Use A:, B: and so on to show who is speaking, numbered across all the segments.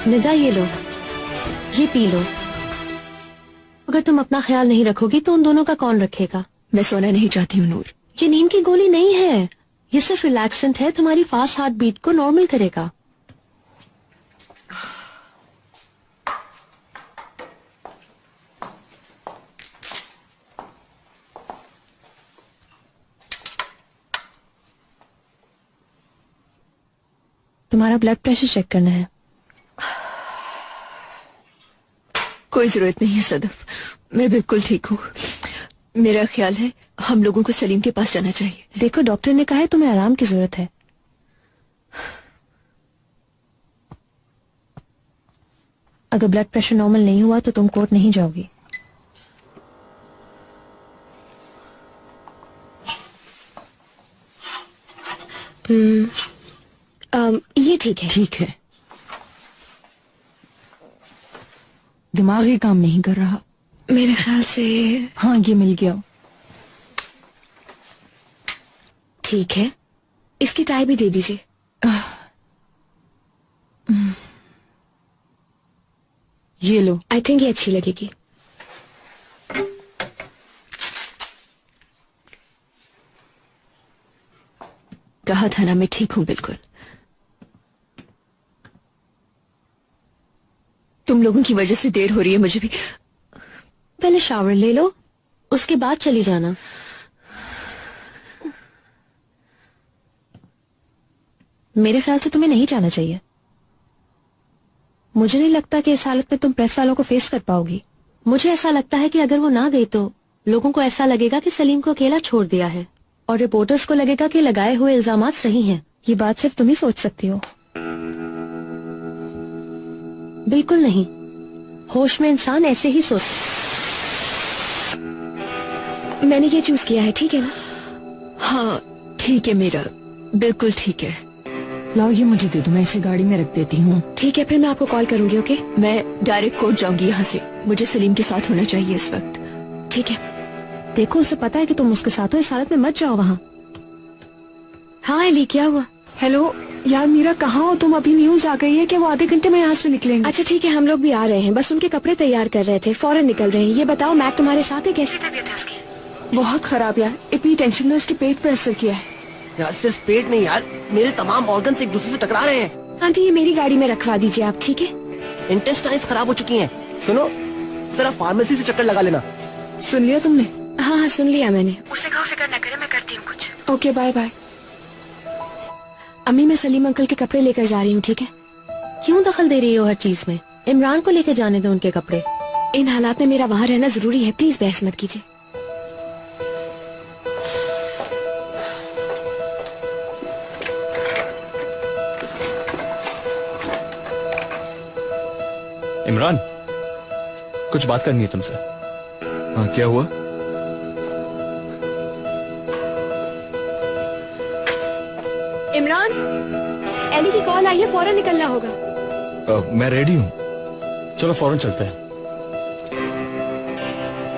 A: निदा ये लो, ये P low. अगर तुम अपना ख्याल नहीं रखोगी तो उन दोनों का कौन रखेगा?
B: मैं सोना नहीं चाहती हूँ नूर।
A: ये नींद की गोली नहीं है, ये सिर्फ रिलैक्सेंट है, तुम्हारी फास्ट हार्ट बीट को नॉर्मल करेगा। तुम्हारा ब्लड प्रेशर चेक करना है।
B: कोई जरूरत नहीं है सदफ, मैं बिल्कुल ठीक हूँ। मेरा ख्याल है हम लोगों को सलीम के पास जाना चाहिए।
A: देखो डॉक्टर ने कहा है तुम्हें आराम की जरूरत है। अगर ब्लड प्रेशर नॉर्मल नहीं हुआ तो तुम कोर्ट नहीं जाओगी। ये ठीक है।
C: ठीक है, दिमाग ही काम नहीं कर रहा
B: मेरे ख्याल से।
C: हाँ, ये मिल गया।
B: ठीक है, इसकी टाई भी दे दीजिए।
C: ये लो।
B: आई थिंक ये अच्छी लगेगी। कहा था ना मैं ठीक हूं बिल्कुल। तुम लोगों की वजह से देर हो रही है मुझे भी।
A: पहले शावर ले लो, उसके बाद चली जाना। मेरे ख्याल से तुम्हें नहीं जाना चाहिए। मुझे नहीं लगता कि इस हालत में तुम प्रेस वालों को फेस कर पाओगी। मुझे ऐसा लगता है कि अगर वो ना गई तो लोगों को ऐसा लगेगा कि सलीम को अकेला छोड़ दिया है और रिपोर्टर्स को लगेगा कि लगाए हुए इल्जामात सही हैं। ये बात सिर्फ तुम ही सोच सकती हो। बिल्कुल नहीं, होश में इंसान ऐसे ही सोच।
B: मैंने ये चूज किया है, ठीक है ना? हाँ ठीक है, मेरा बिल्कुल ठीक है।
C: लाओ ये मुझे दे दो, मैं इसे गाड़ी में रख देती हूँ।
B: ठीक है, फिर मैं आपको कॉल करूंगी। ओके, मैं डायरेक्ट कोर्ट जाऊंगी यहाँ से। मुझे सलीम के साथ होना चाहिए इस वक्त। ठीक है।
A: देखो उसे पता है कि तुम उसके साथ हो, इस हालत में मत जाओ वहाँ।
B: हाँ अली, क्या हुआ?
D: हेलो यार मीरा, कहाँ हो तुम? अभी न्यूज आ गई है कि वो आधे घंटे में यहाँ से निकलेंगे।
B: अच्छा ठीक है, हम लोग भी आ रहे हैं, बस उनके कपड़े तैयार कर रहे थे, फौरन निकल रहे हैं। ये बताओ मैक तुम्हारे साथ है? कैसी तबीयत है उसकी?
D: बहुत खराब यार, इतनी टेंशन ने उसके पेट पे असर किया है।
E: यार सिर्फ पेट नहीं यार, मेरे तमाम ऑर्गन्स एक दूसरे से टकरा रहे हैं।
B: आंटी ये मेरी गाड़ी में रखवा दीजिए आप, ठीक है?
E: इंटेस्टाइन्स खराब हो चुकी हैं। सुनो जरा फार्मेसी से चक्कर लगा लेना।
D: सुन लिया तुमने?
B: हाँ हाँ सुन लिया मैंने। उसे कहो फिक्र न करे, मैं करती हूँ कुछ।
D: Okay bye bye.
B: अम्मी मैं सलीम अंकल के कपड़े लेकर जा रही हूँ, ठीक है?
A: क्यों दखल दे रही हो हर चीज में? इमरान को लेकर जाने दो उनके कपड़े।
B: इन हालात में मेरा वहाँ रहना जरूरी है, प्लीज बहस मत कीजिए।
F: इमरान, कुछ बात करनी है तुमसे।
G: हाँ क्या हुआ?
B: इमरान, एली की कॉल आई है, फौरन निकलना होगा।
G: मैं रेडी हूँ।
F: चलो फौरन चलते हैं।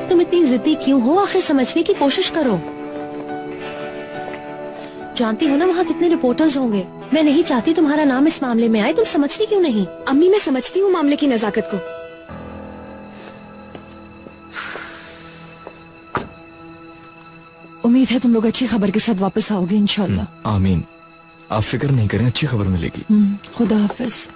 A: तुम इतनी जिद्दी क्यों हो? आखिर समझने की कोशिश करो। जानती हो ना वहाँ कितने रिपोर्टर्स होंगे। मैं नहीं चाहती तुम्हारा नाम इस मामले में आए, तुम समझती क्यों नहीं?
B: अम्मी मैं समझती हूँ मामले की नजाकत को।
C: उम्मीद है तुम लोग अच्छी खबर के साथ वापस आओगे इंशाल्लाह।
G: आमीन। आप फिक्र नहीं करें, अच्छी खबर मिलेगी।
C: खुदा हाफिज।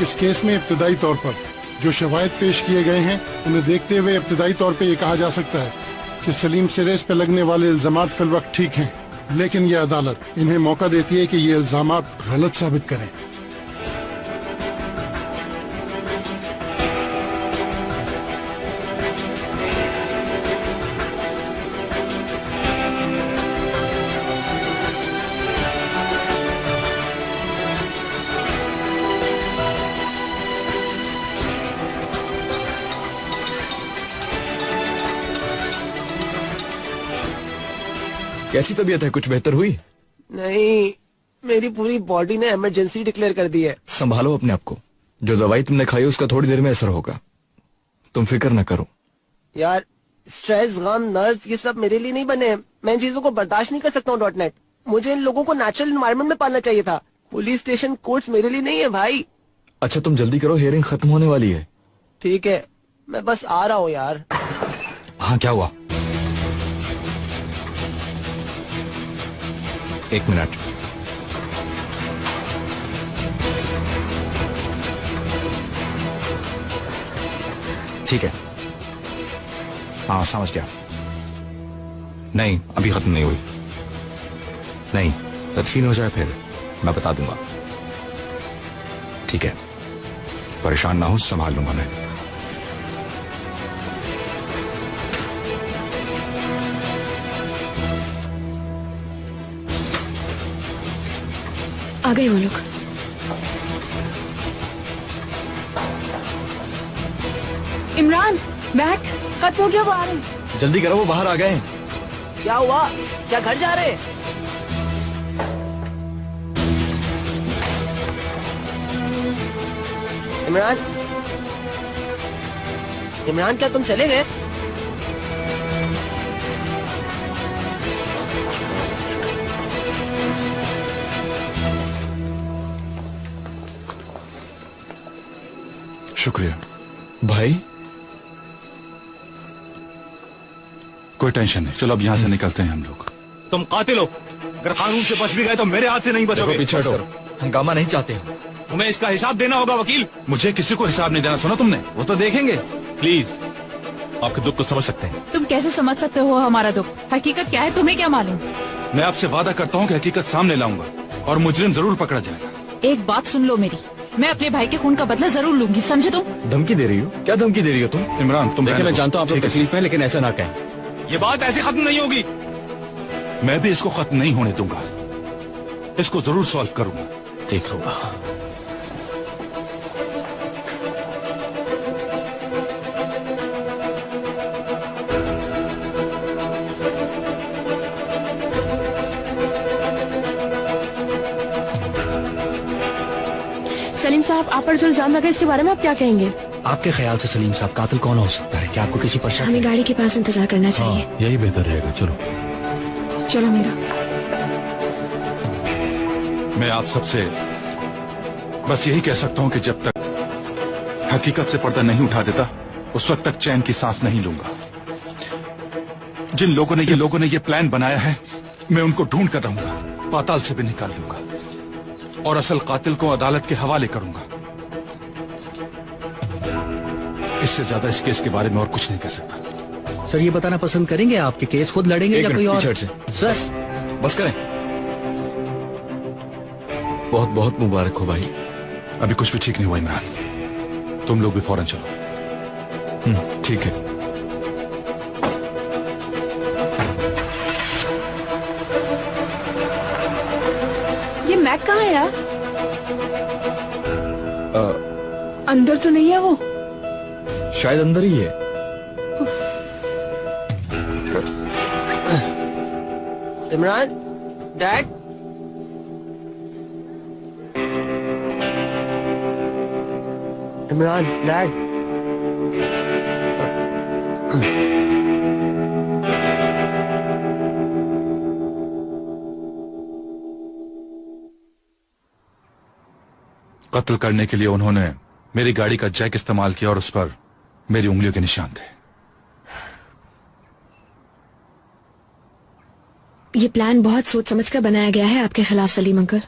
H: इस केस में इब्तदाई तौर पर जो शवाहिद पेश किए गए हैं उन्हें देखते हुए इब्तदाई तौर पर यह कहा जा सकता है कि सलीम से रेस पे लगने वाले इल्जामात फिलवक्त ठीक हैं, लेकिन यह अदालत इन्हें मौका देती है कि ये इल्जामात गलत साबित करें।
G: कैसी तबीयत है? कुछ बेहतर हुई?
E: नहीं, मेरी पूरी बॉडी ने इमरजेंसी डिक्लेयर कर दी है।
G: संभालो अपने आप को। जो दवाई तुमने खाई उसका थोड़ी देर में असर होगा। तुम फिक्र न करो।
E: यार स्ट्रेस, गम, नर्व्स ये सब मेरे लिए नहीं बने हैं। मैं इन चीजों को बर्दाश्त नहीं कर सकता हूँ .net। मुझे इन लोगों को नेचुरल एनवायरनमेंट में पालना चाहिए था। पुलिस स्टेशन, कोर्ट्स मेरे लिए नहीं है भाई।
G: अच्छा तुम जल्दी करो, हियरिंग खत्म होने वाली है।
E: ठीक है, मैं बस आ रहा हूँ यार।
I: हाँ क्या हुआ? एक मिनट। ठीक है, हाँ समझ गया। नहीं अभी खत्म नहीं हुई। नहीं, तदफीन हो जाए फिर मैं बता दूंगा। ठीक है, परेशान ना हो, संभाल लूंगा मैं।
A: आ गए वो लोग।
D: इमरान बैग खत्म हो गया, वो आ रहे हैं।
G: जल्दी करो, वो बाहर आ गए हैं।
E: क्या हुआ? क्या घर जा रहे? इमरान, इमरान क्या तुम चले गए?
I: शुक्रिया
G: भाई
I: कोई टेंशन नहीं। चलो अब यहाँ से निकलते हैं हम लोग। तुम कातिल हो, अगर कानून से बच भी गए तो मेरे हाथ से नहीं बचोगे।
G: पीछे हटो, हंगामा नहीं चाहते हम।
I: तुम्हें इसका हिसाब देना होगा वकील। मुझे किसी को हिसाब नहीं देना, सुना तुमने?
F: वो तो देखेंगे। प्लीज आपके दुख को समझ सकते हैं।
C: तुम कैसे समझ सकते हो हमारा दुख? हकीकत क्या है तुम्हें क्या मालूम?
I: मैं आपसे वादा करता हूँ कि हकीकत सामने लाऊंगा और मुजरिम जरूर पकड़ा जाएगा।
C: एक बात सुन लो मेरी, मैं अपने भाई के खून का बदला जरूर लूंगी, समझे तुम?
G: धमकी दे रही हो? क्या धमकी दे रही हो तुम?
I: इमरान तुम
F: देखिए, मैं जानता हूँ आप लोग तकलीफ में, लेकिन ऐसा ना कहें।
I: ये बात ऐसे खत्म नहीं होगी। मैं भी इसको खत्म नहीं होने दूंगा। इसको जरूर सॉल्व करूंगा।
F: ठीक होगा।
A: सलीम साहब, आप पर जो इल्जाम लगा इसके बारे में आप क्या कहेंगे?
J: आपके ख्याल से सलीम साहब कातिल कौन हो सकता है? क्या आपको किसी पर शक है?
A: हमें गाड़ी के पास इंतजार करना चाहिए।
F: यही बेहतर रहेगा। चलो
D: चलो मेरा।
I: मैं आप सबसे बस यही कह सकता हूँ कि जब तक हकीकत से पर्दा नहीं उठा देता उस वक्त तक चैन की सांस नहीं लूंगा। जिन लोगों ने ये प्लान बनाया है मैं उनको ढूंढ कर रहूंगा, पाताल से भी निकाल दूंगा और असल कातिल को अदालत के हवाले करूंगा। इससे ज्यादा इस केस के बारे में और कुछ नहीं कह सकता।
J: सर ये बताना पसंद करेंगे आपके केस खुद लड़ेंगे या कोई और?
G: बस बस करें। बहुत बहुत मुबारक हो भाई।
I: अभी कुछ भी ठीक नहीं हुआ इमरान, तुम लोग भी फौरन चलो।
G: ठीक है।
D: ये मैक कहाँ है यार? अंदर तो नहीं है वो?
G: शायद अंदर ही है।
E: Imran, dad, Imran, dad.
I: कत्ल करने के लिए उन्होंने मेरी गाड़ी का जैक इस्तेमाल किया और उस पर मेरी उंगलियों के निशान थे।
A: ये प्लान बहुत सोच समझकर बनाया गया है आपके खिलाफ सलीम अंकल।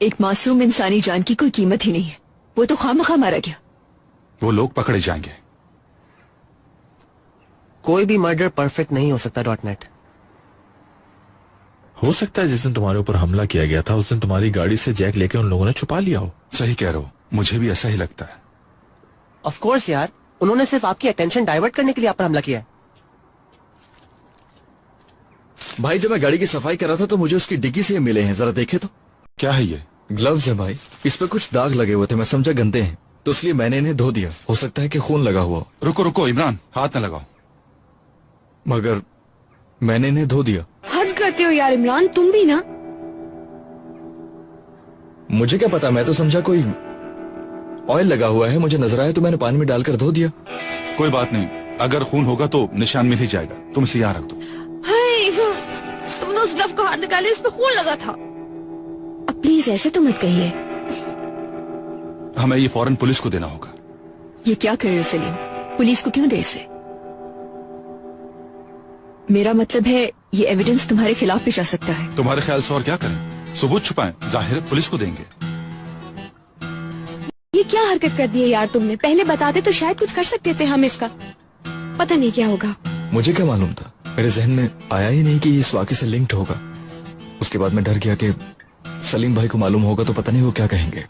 B: एक मासूम इंसानी जान की कोई कीमत ही नहीं है। वो तो खामखा मारा गया।
I: वो लोग पकड़े जाएंगे।
E: कोई भी मर्डर परफेक्ट नहीं हो सकता .net।
F: हो सकता है जिस दिन तुम्हारे ऊपर हमला किया गया था उस दिन तुम्हारी गाड़ी से जैक लेके उन लोगों ने छुपा लिया हो।
I: सही कह रहे हो, मुझे भी ऐसा ही लगता है।
E: ऑफ कोर्स यार, उन्होंने सिर्फ आपकी अटेंशन डाइवर्ट करने के लिए आप पर हमला किया है।
G: भाई जब मैं गाड़ी की सफाई कर रहा था तो मुझे उसकी डिग्गी से ये मिले हैं, जरा देखे तो।
I: क्या है ये?
G: ग्लव्स है भाई, इस पे कुछ दाग लगे हुए थे, मैं समझा गंदे हैं तो इसलिए मैंने इन्हें धो दिया। हो सकता है कि खून लगा हुआ हो।
I: रुको रुको इमरान, हाथ न लगाओ।
G: मगर मैंने इन्हें धो दिया।
B: हाथ
D: करते हो यार इमरान, तुम भी ना।
G: मुझे क्या पता, मैं तो समझा कोई ऑयल लगा हुआ है, मुझे नजर आया तो मैंने पानी में डालकर धो दिया।
I: कोई बात नहीं, अगर खून होगा तो निशान मिल ही जाएगा। तुम इसे यहाँ रख दो।
B: हाय, तुमने उस ग्लव को हाथ निकाले, इस पे खून लगा था।
A: अब प्लीज ऐसे तो मत कहिए।
I: हमें ये फौरन पुलिस को देना होगा।
B: ये क्या कर रहे हो सलीम? पुलिस को क्यों दे इसे? मेरा मतलब है ये एविडेंस तुम्हारे खिलाफ भी जा सकता है।
I: तुम्हारे ख्याल से और क्या करें? सबूत छुपाएं, जाहिर है पुलिस को देंगे।
D: ये क्या हरकत कर दी है यार तुमने? पहले बताते तो शायद कुछ कर सकते थे हम इसका। पता नहीं क्या होगा।
G: मुझे क्या मालूम था, मेरे जहन में आया ही नहीं कि ये इस वाक़े से लिंक्ड होगा। उसके बाद मैं डर गया कि सलीम भाई को मालूम होगा तो पता नहीं वो क्या कहेंगे।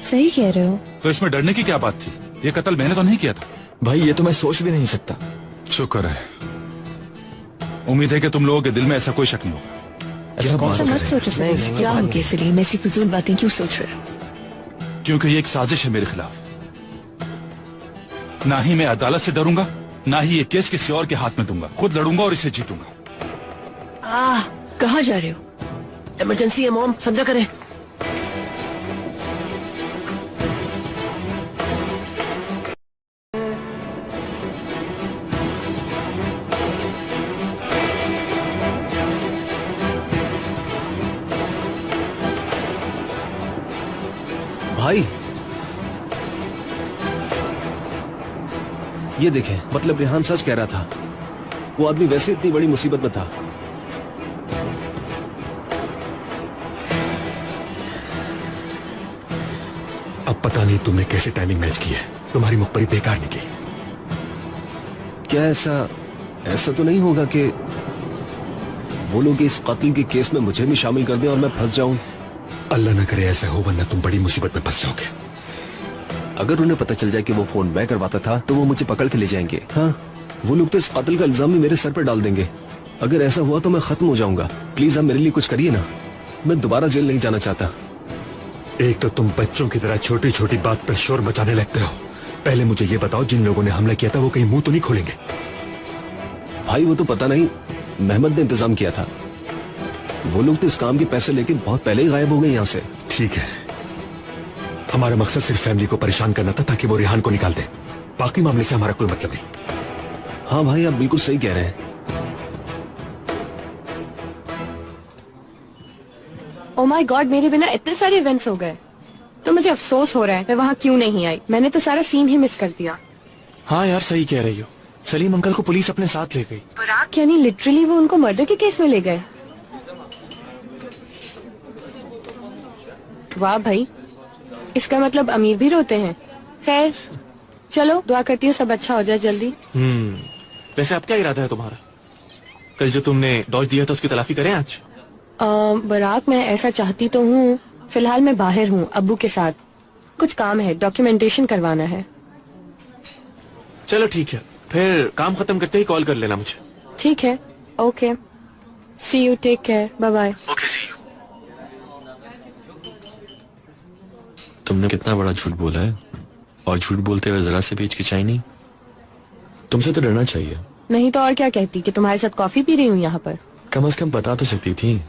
A: सही कह रहे हो।
I: तो इसमें डरने की क्या बात थी? ये कत्ल मैंने तो नहीं किया था।
G: भाई ये तो मैं सोच भी नहीं सकता।
I: शुक्र है। उम्मीद है कि तुम लोगों के दिल में ऐसा कोई शक नहीं होगा।
G: ऐसा
A: मत सोचो सलीम।
B: क्या हो गया सलीम? ऐसी फजूल बातें क्यों सोच रहे हो?
I: क्योंकि ये एक साजिश है मेरे खिलाफ। ना ही मैं अदालत से डरूंगा, ना ही ये केस किसी और के हाथ में दूंगा। खुद लड़ूंगा और इसे जीतूंगा।
B: कहाँ जा रहे हो?
E: इमरजेंसी है मॉम, समझा करें।
K: भाई ये देखें, मतलब रेहान सच कह रहा था। वो आदमी वैसे इतनी बड़ी मुसीबत में था।
J: अब पता नहीं तुमने कैसे टाइमिंग मैच की है, तुम्हारी मुखबरी बेकार निकली।
K: क्या ऐसा तो नहीं होगा कि वो लोग इस कत्ल के केस में मुझे भी शामिल कर दें और मैं फंस जाऊं?
J: अल्लाह न करे ऐसा हो, वरना तुम बड़ी मुसीबत में फंस जाओगे।
K: अगर उन्हें पता चल जाए कि वो फोन मैं करवाता था तो वो मुझे पकड़ के ले जाएंगे। हाँ, वो लोग तो इस कत्ल का इल्जाम भी मेरे सर पर डाल देंगे। अगर ऐसा हुआ तो मैं खत्म हो जाऊंगा। प्लीज आप मेरे लिए कुछ करिए ना, मैं दोबारा जेल नहीं जाना चाहता।
J: एक तो तुम बच्चों की तरह छोटी छोटी बात पर शोर मचाने लगते हो। पहले मुझे ये बताओ, जिन लोगों ने हमला किया था वो कहीं मुंह तो नहीं खोलेंगे?
K: भाई वो तो पता नहीं, मेहमद ने इंतजाम किया था। वो लोग तो इस काम के पैसे लेके बहुत पहले ही गायब हो गए यहाँ से।
J: ठीक है, हमारा मकसद सिर्फ फैमिली को परेशान करना था ताकि वो रेहान को निकाल दे। बाकी मामले से हमारा कोई मतलब नहीं।
K: हाँ भाई, आप बिल्कुल सही कह रहे हैं।
A: ओ माय गॉड, मेरे बिना इतने सारे इवेंट्स हो गए तो मुझे अफसोस हो रहा है मैं वहाँ क्यों नहीं आई। मैंने तो सारा सीन ही मिस कर दिया।
F: हाँ यार, सही कह रही हो। सलीम अंकल को पुलिस अपने साथ ले गई।
A: बराक यानी लिटरली वो उनको मर्डर के केस में ले गए? वाह भाई, इसका मतलब अमीर भी रोते हैं। खैर चलो, दुआ करती हूँ सब अच्छा हो जाए जल्दी।
F: वैसे अब क्या इरादा है तुम्हारा? कल जो तुमने डॉज दिया था उसकी तलाफी करें आज?
A: बराक, मैं ऐसा चाहती तो हूँ। फिलहाल मैं बाहर हूँ अब्बू के साथ, कुछ काम है, डॉक्यूमेंटेशन करवाना है।
F: चलो ठीक है, फिर काम खत्म करते ही कॉल कर लेना मुझे।
A: ठीक है, okay, see you, take care, bye bye.
F: Okay, see you. तुमने कितना बड़ा झूठ बोला है, और झूठ बोलते हुए जरा से भी हिचकिचाई नहीं। तुमसे तो डरना चाहिए।
A: नहीं तो और क्या कहती कि तुम्हारे साथ कॉफी पी रही हूँ यहाँ पर।
F: कम से कम बता तो सकती थी।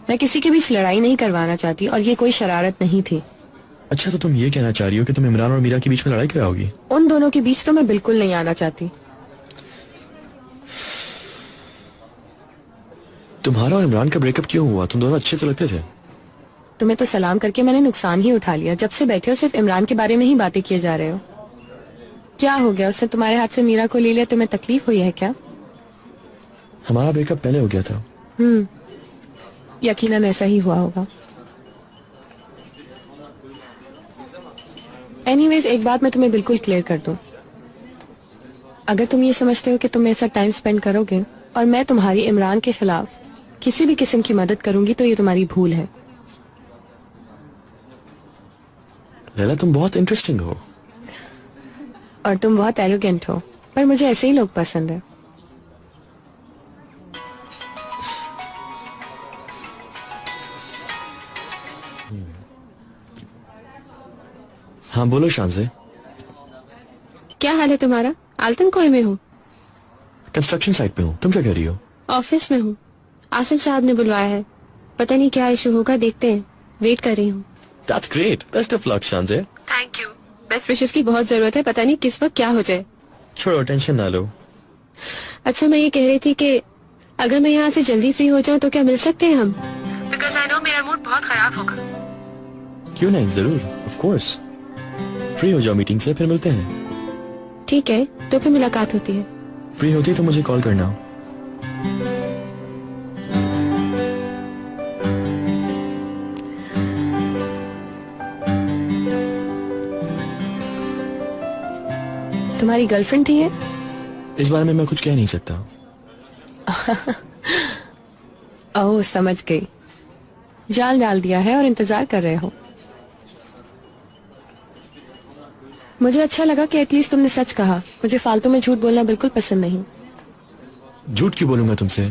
A: मैं किसी के बीच लड़ाई नहीं करवाना चाहती और ये कोई शरारत नहीं थी।
F: अच्छा, तो तुम ये कहना चाह रही हो कि तुम इमरान और मीरा के बीच में लड़ाई कराओगी?
A: उन दोनों के बीच तो मैं बिल्कुल नहीं आना चाहती।
F: तुम्हारा और इमरान का ब्रेकअप क्यों हुआ? तुम दोनों अच्छे तो लगते थे।
A: तुम्हें तो सलाम करके मैंने नुकसान ही उठा लिया। जब से बैठे हो सिर्फ इमरान के बारे में ही बातें किए जा रहे हो। क्या हो गया? उसने तुम्हारे हाथ से मीरा को ले लिया, तुम्हें तकलीफ हुई है क्या?
F: हमारा ब्रेकअप पहले हो गया था।
A: यकीनन ऐसा ही हुआ होगा। एनीवेज, एक बात मैं तुम्हें बिल्कुल क्लियर कर दूं। अगर तुम ये समझते हो कि तुम मेरे साथ टाइम स्पेंड करोगे और मैं तुम्हारी इमरान के खिलाफ किसी भी किस्म की मदद करूंगी तो ये तुम्हारी भूल है।
F: लैला, तुम बहुत इंटरेस्टिंग हो।
A: और तुम बहुत एरोगेंट हो, पर मुझे ऐसे ही लोग पसंद है।
F: हाँ बोलो शांजे।
A: क्या हाल है तुम्हारा? आल्तन कोई में हो?
F: कंस्ट्रक्शन साइट पे हूँ। तुम क्या कह रही हो?
D: ऑफिस में हूँ, आसिम साहब ने बुलवाया है, पता नहीं क्या इशू होगा, देखते हैं, वेट कर रही हूँ।
F: That's great. Best of luck, Shanze.
D: Thank you. Best wishes की बहुत जरूरत है, पता नहीं किस वक्त क्या हो जाए।
F: छोड़ो, टेंशन ना लो।
D: अच्छा, मैं ये कह रही थी कि अगर मैं यहाँ से जल्दी फ्री हो जाऊँ तो क्या मिल सकते हैं हम? बिकॉज आई नो मेरा मूड बहुत खराब होगा।
F: क्यों नहीं, जरूर, ऑफ कोर्स। फ्री हो जाओ मीटिंग से, फिर मिलते हैं।
D: ठीक है, तो फिर मुलाकात होती है।
F: फ्री होती तो मुझे कॉल करना।
D: तुम्हारी गर्लफ्रेंड थी ये?
F: इस बारे में मैं कुछ कह नहीं सकता।
D: ओह, समझ गई। जाल डाल दिया है और इंतजार कर रहे हो। मुझे अच्छा लगा कि एटलीस्ट तुमने सच कहा। मुझे फालतू में झूठ बोलना बिल्कुल पसंद नहीं।
F: झूठ क्यों बोलूंगा तुमसे?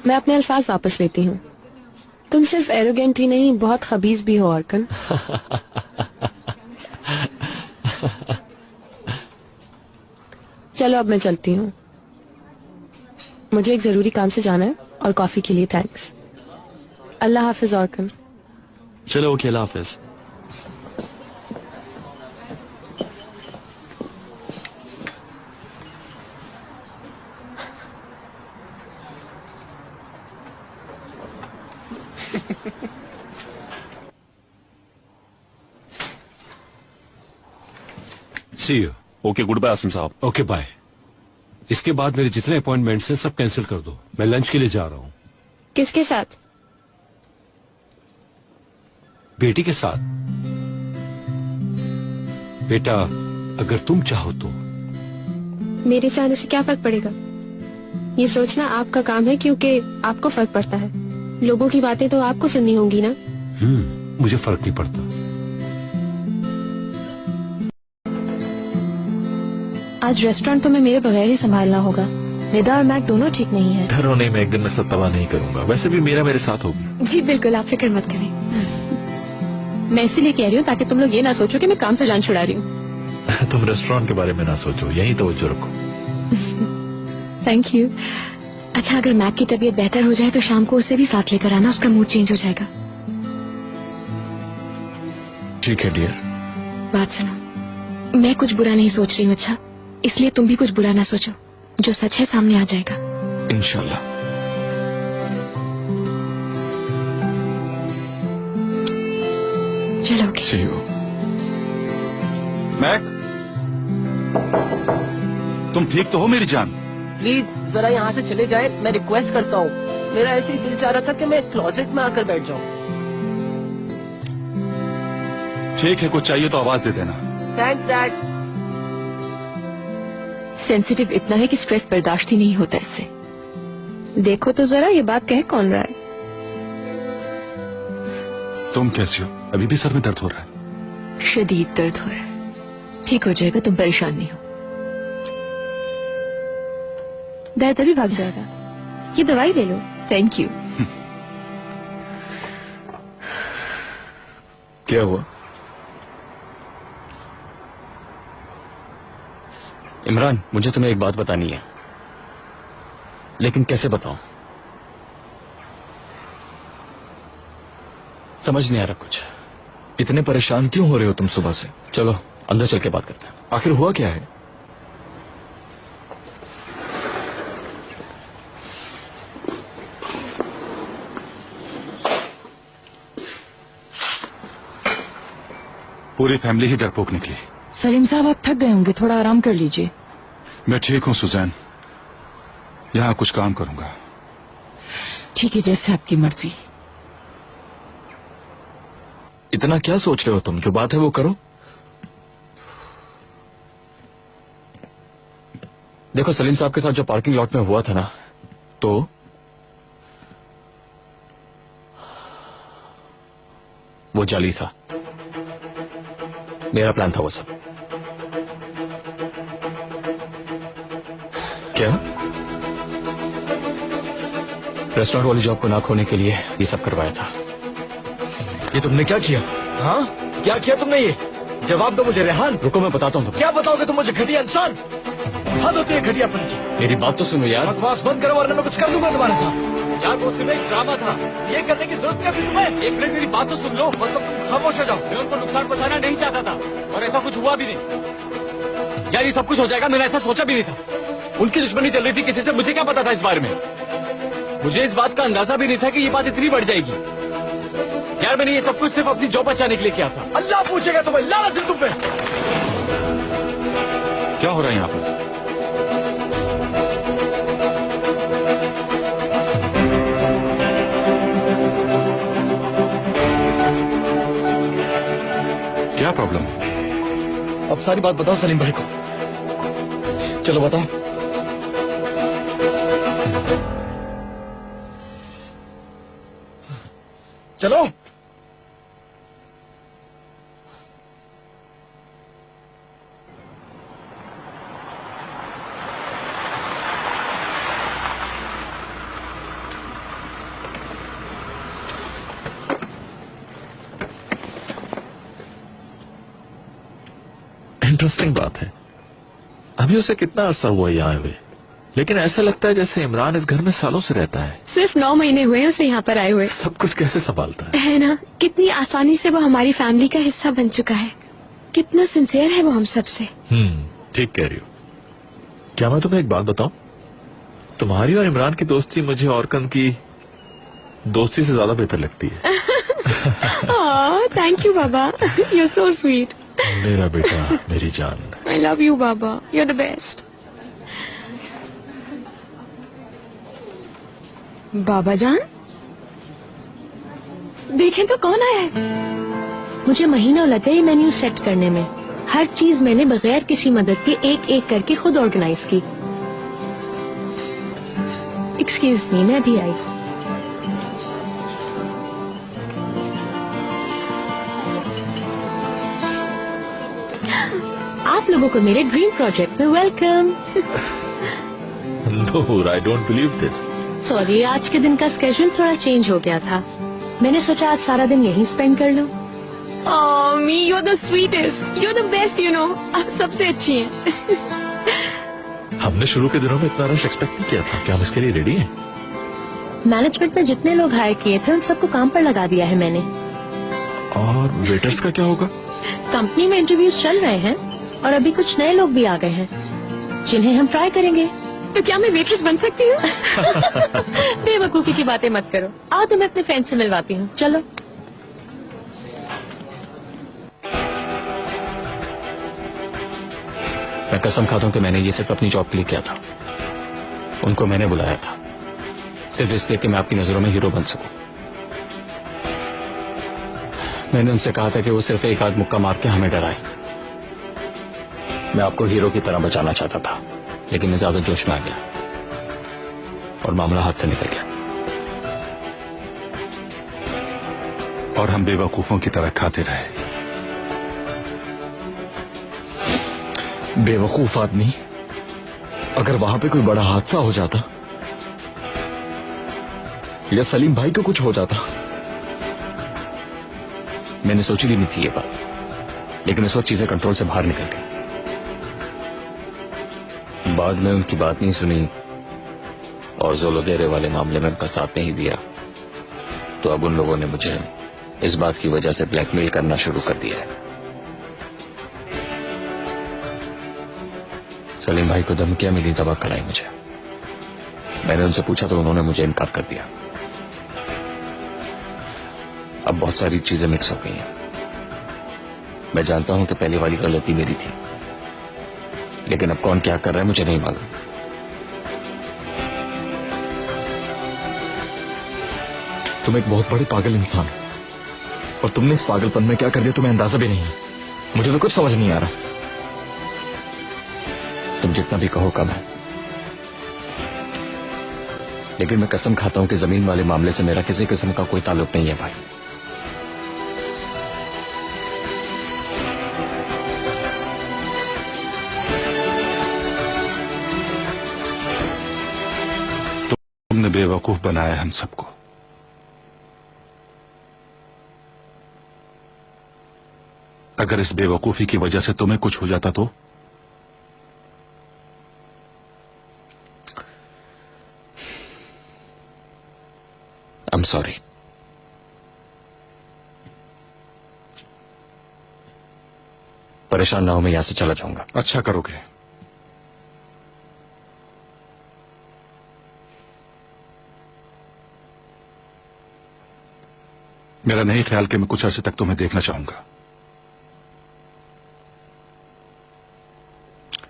D: मैं अपने अल्फाज वापस लेती हूँ। तुम सिर्फ एरोगेंट ही नहीं, बहुत खबीज भी हो अर्कन। चलो अब मैं चलती हूँ, मुझे एक जरूरी काम से जाना है, और कॉफी के लिए थैंक्स। अल्लाह हाफिज अर्कन।
F: चलो, ओके, अल्लाह हाफिज।
J: See you.
L: Okay, good bye Asim साहब।
J: Okay bye. इसके बाद मेरे जितने अपॉइंटमेंट्स हैं सब कैंसिल कर दो, मैं लंच के लिए जा रहा हूँ।
D: किसके साथ?
J: बेटी के साथ। बेटा, अगर तुम चाहो तो।
D: मेरे चाहने से क्या फर्क पड़ेगा? ये सोचना आपका काम है, क्योंकि आपको फर्क पड़ता है। लोगों की बातें तो आपको सुननी होंगी ना।
J: मुझे फर्क नहीं पड़ता।
A: आज रेस्टोरेंट तो मैं मेरे बगैर ही संभालना होगा। निदा और मैक दोनों ठीक नहीं है।
F: डरो नहीं, मैं एक दिन में सब तबाह नहीं करूंगा। वैसे भी मेरा मेरे साथ होगी।
A: जी बिल्कुल, आप फिक्र मत करें। मैं इसीलिए कह रही हूँ ताकि तुम लोग ये ना सोचो कि मैं काम से जान छुड़ा रही हूँ।
F: तुम रेस्टोरेंट के बारे में ना सोचो, यही तवज्जो रखो।
A: Thank you. अच्छा, अगर मैक की तबीयत बेहतर हो जाए तो शाम को उसे भी साथ लेकर आना, उसका मूड चेंज हो जाएगा।
F: ठीक है डियर।
A: बात सुनो, मैं कुछ बुरा नहीं सोच रही हूँ, अच्छा? इसलिए तुम भी कुछ बुरा ना सोचो। जो सच है सामने आ जाएगा
F: इंशाल्लाह।
A: चलो ओके।
F: See you.
L: मैक, तुम ठीक तो हो मेरी जान?
E: प्लीज जरा यहाँ से चले जाए, मैं रिक्वेस्ट करता हूँ। मेरा ऐसे ही दिल चाह रहा था कि मैं क्लोजेट में आकर बैठ जाऊँ।
L: ठीक है, कुछ चाहिए तो आवाज दे देना।
E: Thanks dad.
B: सेंसिटिव इतना है कि स्ट्रेस बर्दाश्त ही नहीं होता इससे।
A: देखो तो जरा, ये बात कह कौन रहा है?
L: तुम कैसी हो? अभी भी सर में दर्द हो रहा है?
B: शदीद दर्द हो रहा है। ठीक हो जाएगा, तुम परेशान नहीं हो।
A: दर्द अभी भाग जाएगा। ये दवाई ले लो।
B: Thank you.
F: क्या हुआ? इमरान, मुझे तुम्हें एक बात बतानी है, लेकिन कैसे बताऊं? समझ नहीं आ रहा कुछ।
G: इतने परेशान क्यों हो रहे हो तुम सुबह से?
F: चलो अंदर चल के बात करते हैं।
G: आखिर हुआ क्या है?
L: पूरी फैमिली ही डरपोक निकली।
C: सलीम साहब, आप थक गए होंगे, थोड़ा आराम कर लीजिए।
L: मैं ठीक हूँ सुजैन, यहाँ कुछ काम करूंगा।
C: ठीक है, जैसे आपकी मर्जी।
G: इतना क्या सोच रहे हो तुम? जो बात है वो करो।
F: देखो, सलीम साहब के साथ जो पार्किंग लॉट में हुआ था ना, तो वो जाली था। मेरा प्लान था वो सब। क्या? रेस्टोरेंट वाली जॉब को ना खोने के लिए ये सब करवाया था।
G: ये तुमने क्या किया? हाँ, क्या किया तुमने? ये जवाब दो मुझे रेहान।
F: रुको, मैं बताता हूँ।
G: क्या बताओगे तुम मुझे, घटिया इंसान? हद होती है घटियापन की। मेरी बात तो सुनो यार। बकवास बंद करो वरना मैं कुछ कर दूंगा तुम्हारे साथ। यार वो सिर्फ एक ड्रामा था, ये करने की जरूरत क्या थी तुम्हें? एक मिनट मेरी बात तो सुन लो, बस अब तुम खामोश हो जाओ। मैं उनको नुकसान पहुंचाना नहीं चाहता था और ऐसा कुछ हुआ भी नहीं। यार ये सब कुछ हो जाएगा मैंने ऐसा सोचा भी नहीं था। उनकी दुश्मनी चल रही थी किसी से, मुझे क्या पता था इस बारे में। मुझे इस बात का अंदाजा भी नहीं था कि ये बात इतनी बढ़ जाएगी। यार मैंने ये सब कुछ सिर्फ अपनी जॉब बचाने के लिए किया था। अल्लाह पूछेगा तुम्हें, लानत है तुम पे।
L: क्या हो रहा है यहाँ पर? क्या प्रॉब्लम?
G: अब सारी बात बताओ सलीम भाई को। चलो बताओ। चलो।
F: इंटरेस्टिंग बात है, अभी उसे कितना अरसा हुआ यहाँ हुए, लेकिन ऐसा लगता है जैसे इमरान इस घर में सालों से रहता है।
D: सिर्फ 9 महीने हुए हैं उसे यहाँ पर आए हुए।
F: सब कुछ कैसे संभालता
D: है ना, कितनी आसानी से वो हमारी फैमिली का हिस्सा बन चुका है। कितना सिंसियर है वो हम सब से।
F: ठीक कह रही हो। क्या मैं तुम्हें एक बात बताऊं, तुम्हारी और इमरान की दोस्ती मुझे औरकन की दोस्ती से ज्यादा बेहतर लगती है।
D: थैंक यू बाबा, यू आर सो स्वीट।
F: मेरा बेटा, मेरी जान।
D: आई लव यू बाबा, यू आर द बेस्ट। बाबा जान, देखें तो कौन आया है।
A: मुझे महीनों लगे ये मेन्यू सेट करने में। हर चीज मैंने बगैर किसी मदद के एक एक करके खुद ऑर्गेनाइज की। एक्सक्यूज मी, मैं भी आई। आप लोगों को मेरे ड्रीम प्रोजेक्ट में welcome.
F: No, I don't believe this.
A: Sorry, आज के दिन का स्केड्यूल थोड़ा चेंज हो गया था। मैंने सोचा आज सारा दिन यहीं स्पेंड कर लूं।
D: Oh, me, you're the sweetest, you're the best, you know. आप सबसे अच्छी हैं।
F: हमने शुरू के दिनों में इतना रश एक्सपेक्ट नहीं किया था। क्या हम इसके लिए रेडी हैं?
A: मैनेजमेंट में जितने लोग हायर किए थे उन सबको काम पर लगा दिया है मैंने।
F: और वेटर्स का क्या होगा?
A: कंपनी में इंटरव्यूज चल रहे हैं और अभी कुछ नए लोग भी आ गए हैं जिन्हें हम ट्राई करेंगे।
D: तो क्या मैं वेट्रेस बन सकती हूँ?
A: बेवकूफी की बातें मत करो। आओ तुम्हें अपने फ्रेंड से मिलवाती हूँ, चलो।
G: मैं कसम खाता हूं कि मैंने ये सिर्फ अपनी जॉब के लिए किया था। उनको मैंने बुलाया था सिर्फ इसलिए कि मैं आपकी नजरों में हीरो बन सकूं। मैंने उनसे कहा था कि वो सिर्फ एक आध मुक्का मार के हमें डराए। मैं आपको हीरो की तरह बचाना चाहता था, लेकिन मैं ज्यादा जोश में आ गया और मामला हाथ से निकल गया।
L: और हम बेवकूफों की तरह खाते रहे।
G: बेवकूफ आदमी, अगर वहां पे कोई बड़ा हादसा हो जाता या सलीम भाई को कुछ हो जाता। मैंने सोची भी नहीं थी ये बात, लेकिन उस वक्त चीजें कंट्रोल से बाहर निकल गई। बाद में उनकी बात नहीं सुनी और जोलो देरे वाले मामले में उनका साथ नहीं दिया, तो अब उन लोगों ने मुझे इस बात की वजह से ब्लैकमेल करना शुरू कर दिया है। सलीम भाई को धमकियां मिली, दबा कर आई मुझे। मैंने उनसे पूछा तो उन्होंने मुझे इनकार कर दिया। अब बहुत सारी चीजें मिक्स हो गई हैं। मैं जानता हूं कि पहली वाली गलती मेरी थी, लेकिन अब कौन क्या कर रहा है मुझे नहीं मालूम। तुम एक बहुत बड़े पागल इंसान हो और तुमने इस पागलपन में क्या कर दिया तुम्हें अंदाजा भी नहीं है। मुझे तो कुछ समझ नहीं आ रहा। तुम जितना भी कहो कम है, लेकिन मैं कसम खाता हूं कि जमीन वाले मामले से मेरा किसी किस्म का कोई ताल्लुक नहीं है भाई।
L: तुमने बेवकूफ बनाया हम सबको। अगर इस बेवकूफी की वजह से तुम्हें कुछ हो जाता तो
G: आई एम सॉरी। परेशान ना हो, मैं यहां से चला जाऊंगा।
L: अच्छा करोगे। मेरा नहीं ख्याल कि मैं कुछ अर्से तक तुम्हें देखना चाहूंगा।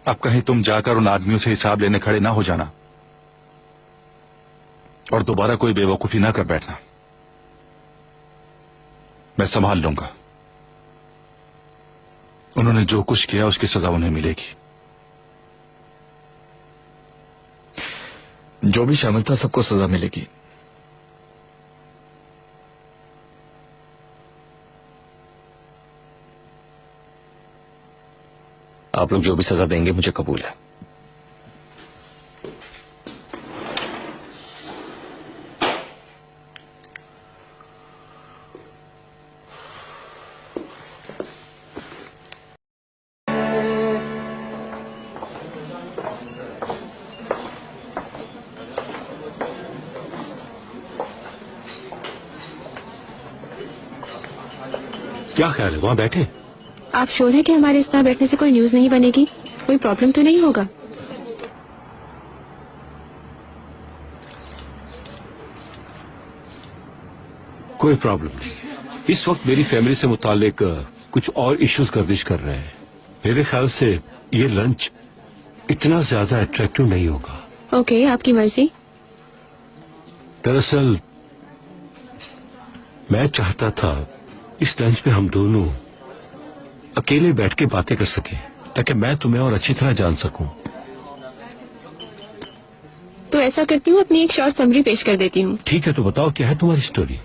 L: अब कहीं तुम जाकर उन आदमियों से हिसाब लेने खड़े ना हो जाना और दोबारा कोई बेवकूफी ना कर बैठना। मैं संभाल लूंगा। उन्होंने जो कुछ किया उसकी सजा उन्हें मिलेगी।
G: जो भी शामिल था सबको सजा मिलेगी। आप लोग जो भी सजा देंगे मुझे कबूल है।
J: क्या ख्याल है, वहां बैठे?
D: आप श्योर हैं कि हमारे इस तरह बैठने से कोई न्यूज नहीं बनेगी? कोई प्रॉब्लम तो नहीं होगा?
J: कोई प्रॉब्लम नहीं। इस वक्त मेरी फैमिली से मुतालिक कुछ और इश्यूज गर्दिश कर रहे हैं। मेरे ख्याल से ये लंच इतना ज्यादा अट्रैक्टिव नहीं होगा।
D: ओके, आपकी मर्जी।
J: दरअसल मैं चाहता था इस लंच पे हम दोनों अकेले बैठ के बातें कर सकें, ताकि मैं तुम्हें और अच्छी तरह जान सकूं।
D: तो ऐसा करती हूँ, अपनी एक शॉर्ट समरी पेश कर देती हूँ।
J: ठीक है, तो बताओ क्या है तुम्हारी स्टोरी।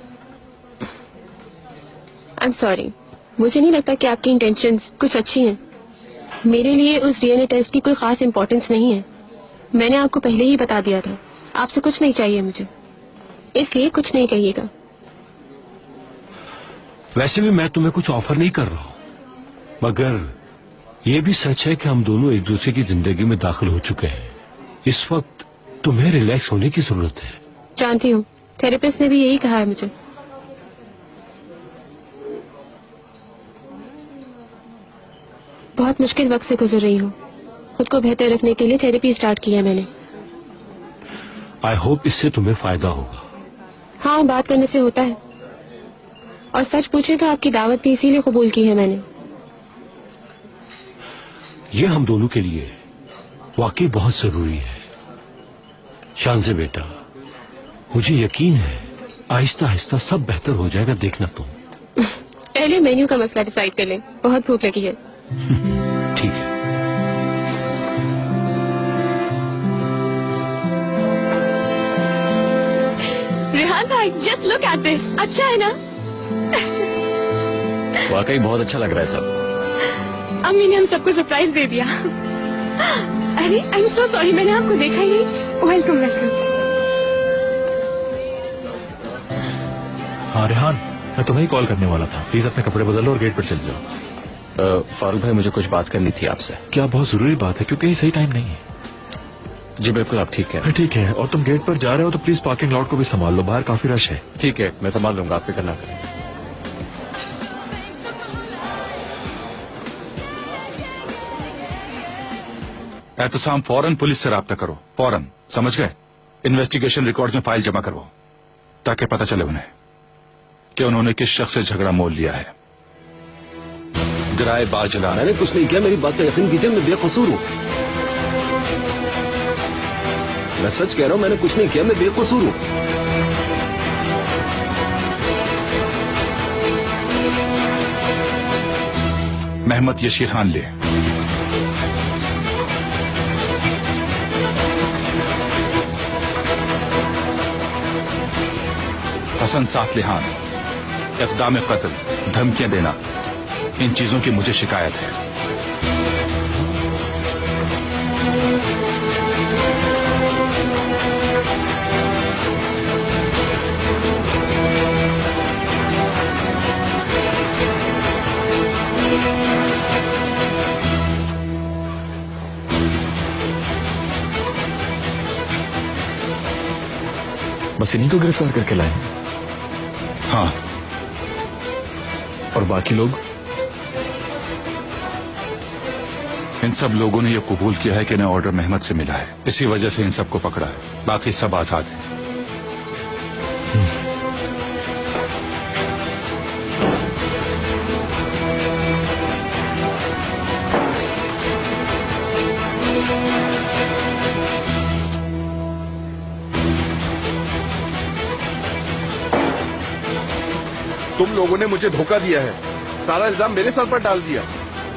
D: आई एम सॉरी, मुझे नहीं लगता कि आपकी इंटेंशंस कुछ अच्छी हैं। मेरे लिए उस डीएनए टेस्ट की कोई खास इम्पोर्टेंस नहीं है। मैंने आपको पहले ही बता दिया था, आपसे कुछ नहीं चाहिए मुझे, इसलिए कुछ नहीं कहिएगा।
J: वैसे भी मैं तुम्हें कुछ ऑफर नहीं कर रहा हूं, मगर यह भी सच है कि हम दोनों एक दूसरे की जिंदगी में दाखिल हो चुके हैं। इस वक्त तुम्हें रिलैक्स होने की जरूरत है।
D: जानती हूँ, थेरेपिस्ट ने भी यही कहा है मुझे। बहुत मुश्किल वक्त से गुजर रही हूँ। खुद को बेहतर रखने के लिए थेरेपी स्टार्ट की है मैंने।
J: आई होप इससे तुम्हें फायदा होगा।
D: हाँ, बात करने से होता है। और सच पूछे तो आपकी दावत भी इसीलिए कबूल की है मैंने।
J: ये हम दोनों के लिए वाकई बहुत जरूरी है। शान से बेटा, मुझे यकीन है आहिस्ता आहिस्ता सब बेहतर हो जाएगा, देखना तुम।
D: पहले मेन्यू का मसला डिसाइड कर लें, बहुत भूख लगी है।
J: ठीक है।
D: रेहान भाई, जस्ट लुक एट दिस। अच्छा है ना?
G: वाकई बहुत अच्छा लग रहा है सब।
D: अम्मी ने हम सबको सरप्राइज दे दिया। अरे आई एम सो सॉरी, मैंने आपको देखा ही नहीं। Welcome welcome.
F: हाँ रेहान, मैं तुम्हें ही कॉल करने वाला था। प्लीज अपने कपड़े बदल लो और गेट पर चल जाओ।
G: फारूक भाई, मुझे कुछ बात करनी थी आपसे।
F: क्या बहुत जरूरी बात है? क्योंकि ये सही टाइम नहीं है।
G: जी बिल्कुल, आप ठीक है।
F: ठीक है, और तुम गेट पर जा रहे हो तो प्लीज पार्किंग लॉट को भी संभाल लो, बाहर काफी रश है।
G: ठीक है, मैं संभाल लूंगा, आप फिक्र ना करें।
L: एहतसाम, फौरन पुलिस से राब्ता करो, फौरन, समझ गए? इन्वेस्टिगेशन रिकॉर्ड्स में फाइल जमा करवाओ ताकि पता चले उन्हें कि उन्होंने किस शख्स से झगड़ा मोल लिया है। गिराए बाज जला।
K: मैंने कुछ नहीं किया, मेरी बात पे यकीन कीजिए, मैं बेकसूर हूँ। मैं सच कह रहा हूँ, मैंने कुछ नहीं किया, मैं बेकसूर हूँ।
L: मेहमत यशीर खान ले। हसन सातलिहान, इक़दाम कत्ल, धमकियां देना, इन चीजों की मुझे शिकायत है।
G: बस इन्हीं को गिरफ्तार करके लाए।
L: हाँ।
I: और बाकी लोग?
L: इन सब लोगों ने यह कबूल किया है कि इन्हें ऑर्डर मेहमद से मिला है, इसी वजह से इन सबको पकड़ा है। बाकी सब आजाद हैं।
M: तुम लोगों ने मुझे धोखा दिया है, सारा इल्जाम मेरे सर पर डाल दिया।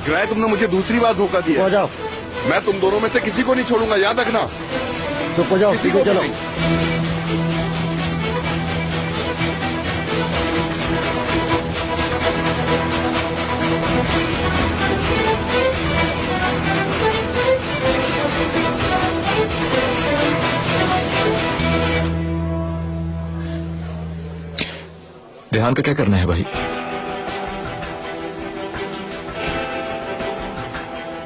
M: गिराए तुमने मुझे दूसरी बार धोखा दिया।
N: हो जाओ।
M: मैं तुम दोनों में से किसी को नहीं छोड़ूंगा, याद रखना।
N: चुप हो जाओ,
M: किसी को
N: चलो।
I: रेहान का क्या करना है भाई?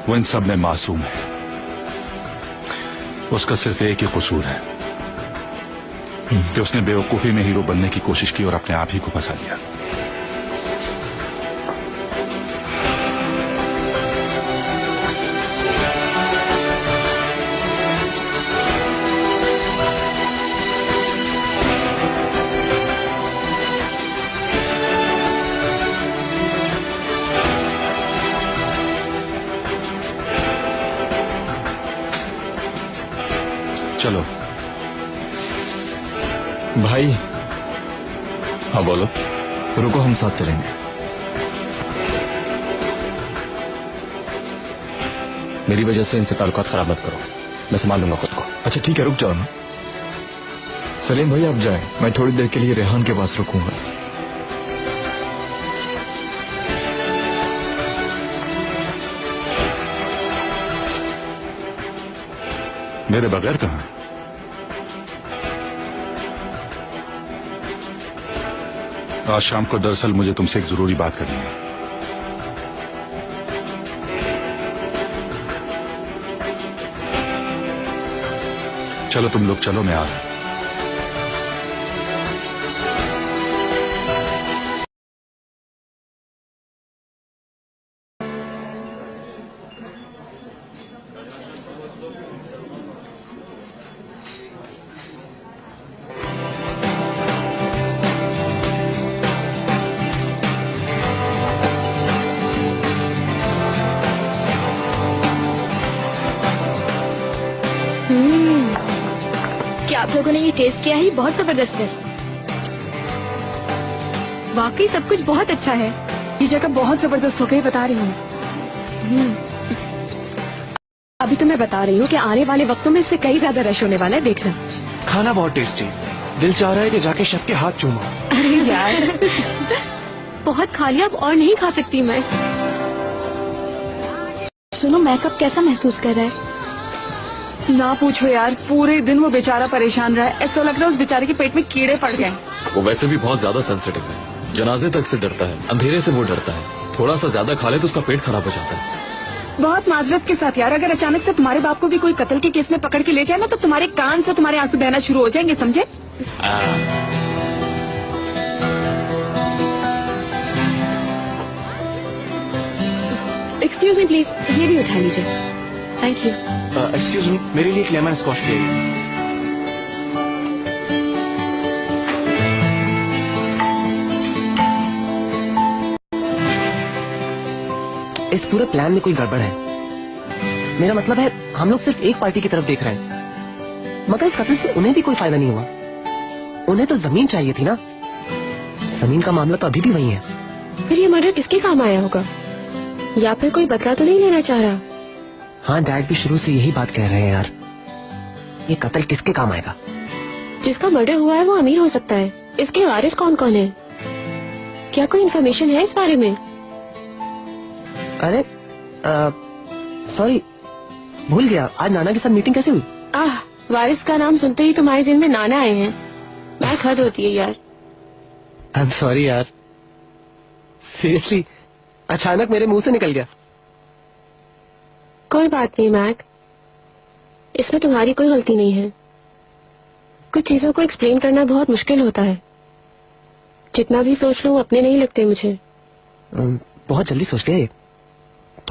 L: वो इन सब में मासूम है, उसका सिर्फ एक ही कसूर है कि उसने बेवकूफी में हीरो बनने की कोशिश की और अपने आप ही को फंसा लिया। चलो
I: भाई। हाँ बोलो। रुको, हम साथ चलेंगे। मेरी वजह से इनसे ताल्लुकात खराब मत करो, मैं संभाल लूंगा खुद को। अच्छा ठीक है, रुक जाओ ना। सलीम भाई आप जाएं, मैं थोड़ी देर के लिए रेहान के पास रुकूंगा।
L: मेरे बगैर कहां? आज शाम को दरअसल मुझे तुमसे एक जरूरी बात करनी है। चलो तुम लोग चलो, मैं आ रहा हूं।
D: क्या आप लोगों ने ये टेस्ट किया है? बहुत जबरदस्त है। वाकई सब कुछ बहुत अच्छा है।
C: ये जगह बहुत जबरदस्त हो गई, बता रही हूँ।
D: अभी तो मैं बता रही हूँ कि आने वाले वक्तों में इससे कई ज्यादा रश होने वाला है, देखना।
N: खाना बहुत टेस्टी, दिल चाह रहा है कि जाके शेफ के हाथ चूमो।
D: अरे यार बहुत खा लिया, अब और नहीं खा सकती मैं। सुनो, मेकअप कैसा महसूस कर रहा है?
C: ना पूछो यार, पूरे दिन वो बेचारा परेशान रहा है। ऐसा लग रहा है उस बेचारे के पेट में कीड़े पड़ गए।
G: वो वैसे भी बहुत ज्यादा सेंसिटिव है, जनाजे तक से डरता है, अंधेरे से वो डरता है। थोड़ा सा ज्यादा खा ले तो उसका पेट खराब हो जाता है।
C: बहुत माजरत के साथ यार, अगर अचानक से तुम्हारे बाप को भी कोई कत्ल के केस में पकड़ के ले जाए ना, तो तुम्हारे कान से तुम्हारे आंसू बहना शुरू हो जाएंगे, समझे?
D: एक्सक्यूज मी प्लीज, ये भी उठा लीजिए। Thank you.
N: एक्सक्यूज मी, मेरे लिए एक लेमन स्कॉच ले। इस पूरे प्लान में कोई गड़बड़ है। मेरा मतलब है, हम लोग सिर्फ एक पार्टी की तरफ देख रहे हैं, मगर इस कत्ल से उन्हें भी कोई फायदा नहीं हुआ। उन्हें तो जमीन चाहिए थी ना। जमीन का मामला तो अभी भी वही है।
D: फिर ये मर्डर किसके काम आया होगा? या फिर कोई बदला तो नहीं लेना चाह रहा?
N: हाँ, डैड भी शुरू से यही बात कह रहे हैं यार। ये कत्ल किसके काम आएगा?
D: जिसका मर्डर हुआ है वो अमीर हो सकता है। इसके वारिस कौन कौन है? क्या कोई इन्फॉर्मेशन है इस बारे में?
N: अरे सॉरी, भूल गया। आज नाना के साथ मीटिंग कैसे हुई?
D: वारिस का नाम सुनते ही तुम्हारे दिल में नाना आए हैं। मैं हद होती है यार।
N: आई एम सॉरी यार, सीरियसली अचानक मेरे मुंह से निकल गया।
D: कोई बात नहीं मैक, इसमें तुम्हारी कोई गलती नहीं है। कुछ चीजों को एक्सप्लेन करना बहुत मुश्किल होता है, जितना भी सोच लूं अपने नहीं लगते मुझे।
N: बहुत जल्दी सोच गए,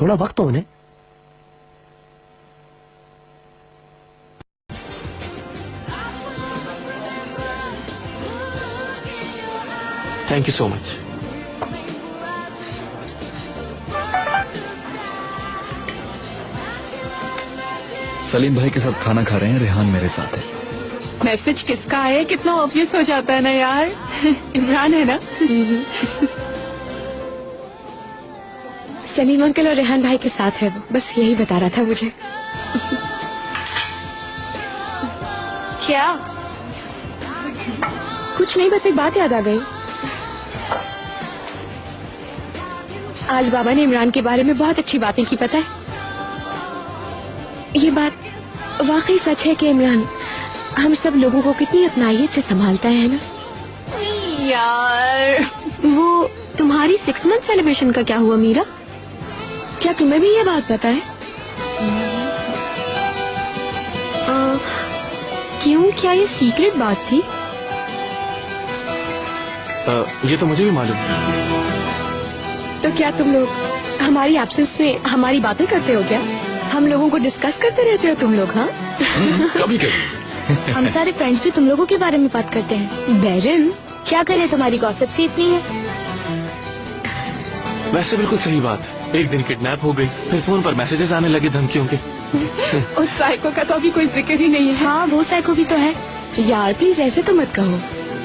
N: थोड़ा वक्त तो उन्हें।
G: Thank you so much.
O: Salim भाई के साथ खाना खा रहे हैं, रेहान मेरे साथ है।
C: मैसेज किसका है कितना ऑब्वियस हो जाता है ना यार। इमरान है ना।
D: सलीम अंकल और रेहान भाई के साथ है वो, बस यही बता रहा था मुझे।
C: क्या?
D: कुछ नहीं, बस एक बात याद आ गई। आज बाबा ने इमरान के बारे में बहुत अच्छी बातें की, पता है? ये बात वाकई सच है कि इमरान हम सब लोगों को कितनी अपनाइयत से संभालता है ना।
C: यार
D: वो तुम्हारी 6 मंथ सेलिब्रेशन का क्या हुआ मीरा? क्या तुम्हें भी ये बात पता है? क्यों, क्या ये सीक्रेट बात थी?
G: ये तो मुझे भी मालूम।
D: तो क्या तुम लोग हमारी एब्सेंस में हमारी बातें करते हो क्या? हम लोगों को डिस्कस करते रहते हो तुम लोग? हाँ
G: कभी कभी
D: हम सारे फ्रेंड्स भी तुम लोगों के बारे में बात करते हैं। बैरन क्या करें, तुम्हारी गॉसिप सी इतनी है।
G: वैसे बिल्कुल सही बात है। एक दिन किडनैप हो गई, फिर फोन पर मैसेजेस आने लगे धमकियों के।
C: उस साइको का तो अभी कोई जिक्र ही नहीं है।
D: हाँ वो साइको भी तो है। यार प्लीज ऐसे तो मत कहो।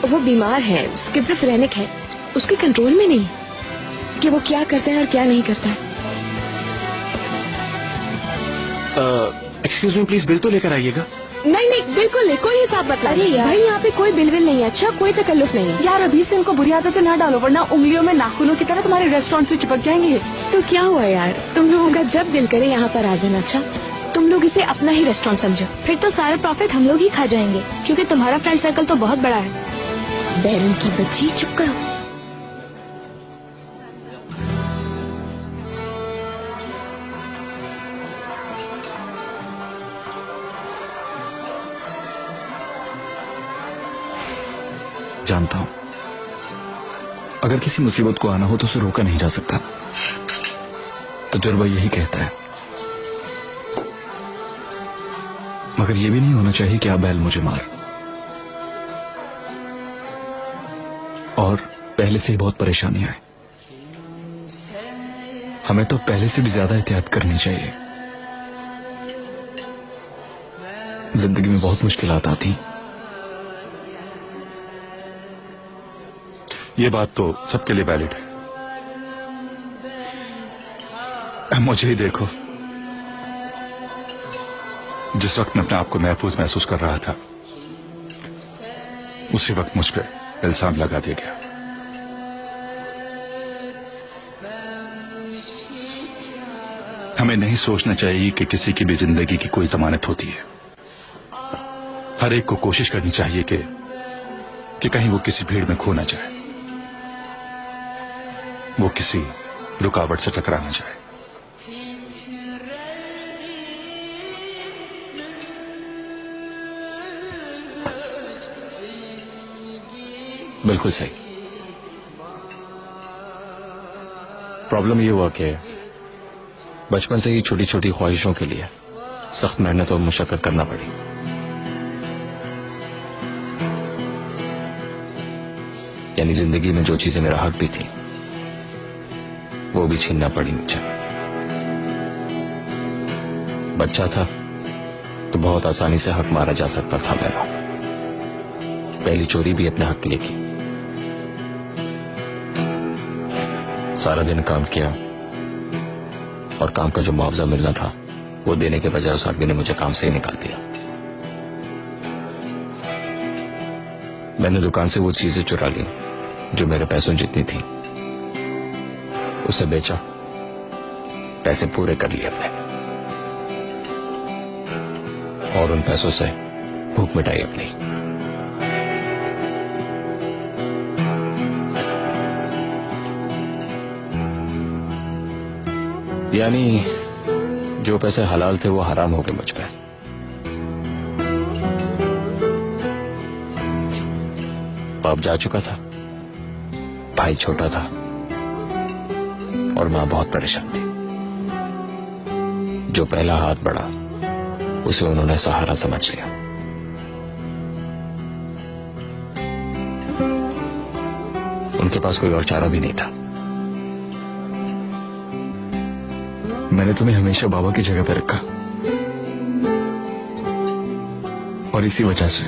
D: वो बीमार है, स्किज़ोफ्रेनिक है, उसके कंट्रोल में नहीं कि वो क्या करता है और क्या नहीं करता है।
G: एक्सक्यूज मी प्लीज, बिल तो लेकर आइएगा।
D: नहीं नहीं बिल्कुल नहीं, कोई हिसाब मत लाइए। भाई यहाँ पे कोई बिल नहीं है। अच्छा कोई तकल्लुफ नहीं है।
C: यार अभी से इनको बुरी आदतें ना डालो वरना उंगलियों में नाखूनों की तरह तुम्हारे रेस्टोरेंट से चिपक जाएंगे।
D: तो क्या हुआ यार, तुम लोगों का जब दिल करे यहाँ पर आ जाना। अच्छा तुम लोग इसे अपना ही रेस्टोरेंट समझो, फिर तो सारा प्रॉफिट हम लोग ही खा जाएंगे क्योंकि तुम्हारा फ्रेंड सर्कल तो बहुत बड़ा है। बैरन की बच्ची चुप करो।
O: जानता हूं अगर किसी मुसीबत को आना हो तो उसे रोका नहीं जा सकता। तजुर्बा यही कहता है। मगर यह भी नहीं होना चाहिए कि आप बैल मुझे मार। और पहले से ही बहुत परेशानियां हैं। हमें तो पहले से भी ज्यादा एहतियात करनी चाहिए। जिंदगी में बहुत मुश्किलात आती।
L: ये बात तो सबके लिए वैलिड है। मुझे ही देखो, जिस वक्त मैं अपने आप को महफूज महसूस कर रहा था उसी वक्त मुझ पर इल्जाम लगा दिया गया। हमें नहीं सोचना चाहिए कि किसी की भी जिंदगी की कोई जमानत होती है। हर एक को कोशिश करनी चाहिए कि कहीं वो किसी भीड़ में खो ना जाए, वो किसी रुकावट से टकरा ना जाए।
G: बिल्कुल सही। प्रॉब्लम ये हुआ कि बचपन से ही छोटी छोटी ख्वाहिशों के लिए सख्त मेहनत और मुशक्कत करना पड़ी। यानी जिंदगी में जो चीजें मेरा हक भी थी वो भी छीनना पड़ी मुझे। बच्चा था तो बहुत आसानी से हक मारा जा सकता था मेरा। पहली चोरी भी अपने हक के लिए की। सारा दिन काम किया और काम का जो मुआवजा मिलना था वो देने के बजाय उस आदमी ने मुझे काम से ही निकाल दिया। मैंने दुकान से वो चीजें चुरा ली जो मेरे पैसों जितनी थी, उसे बेचा, पैसे पूरे कर लिए अपने और उन पैसों से भूख मिटाई अपनी। यानी जो पैसे हलाल थे वो हराम हो गए मुझ पे। बाप जा चुका था, भाई छोटा था और माँ बहुत परेशान थी। जो पहला हाथ बढ़ा उसे उन्होंने सहारा समझ लिया। उनके पास कोई और चारा भी नहीं था।
O: मैंने तुम्हें हमेशा बाबा की जगह पर रखा और इसी वजह से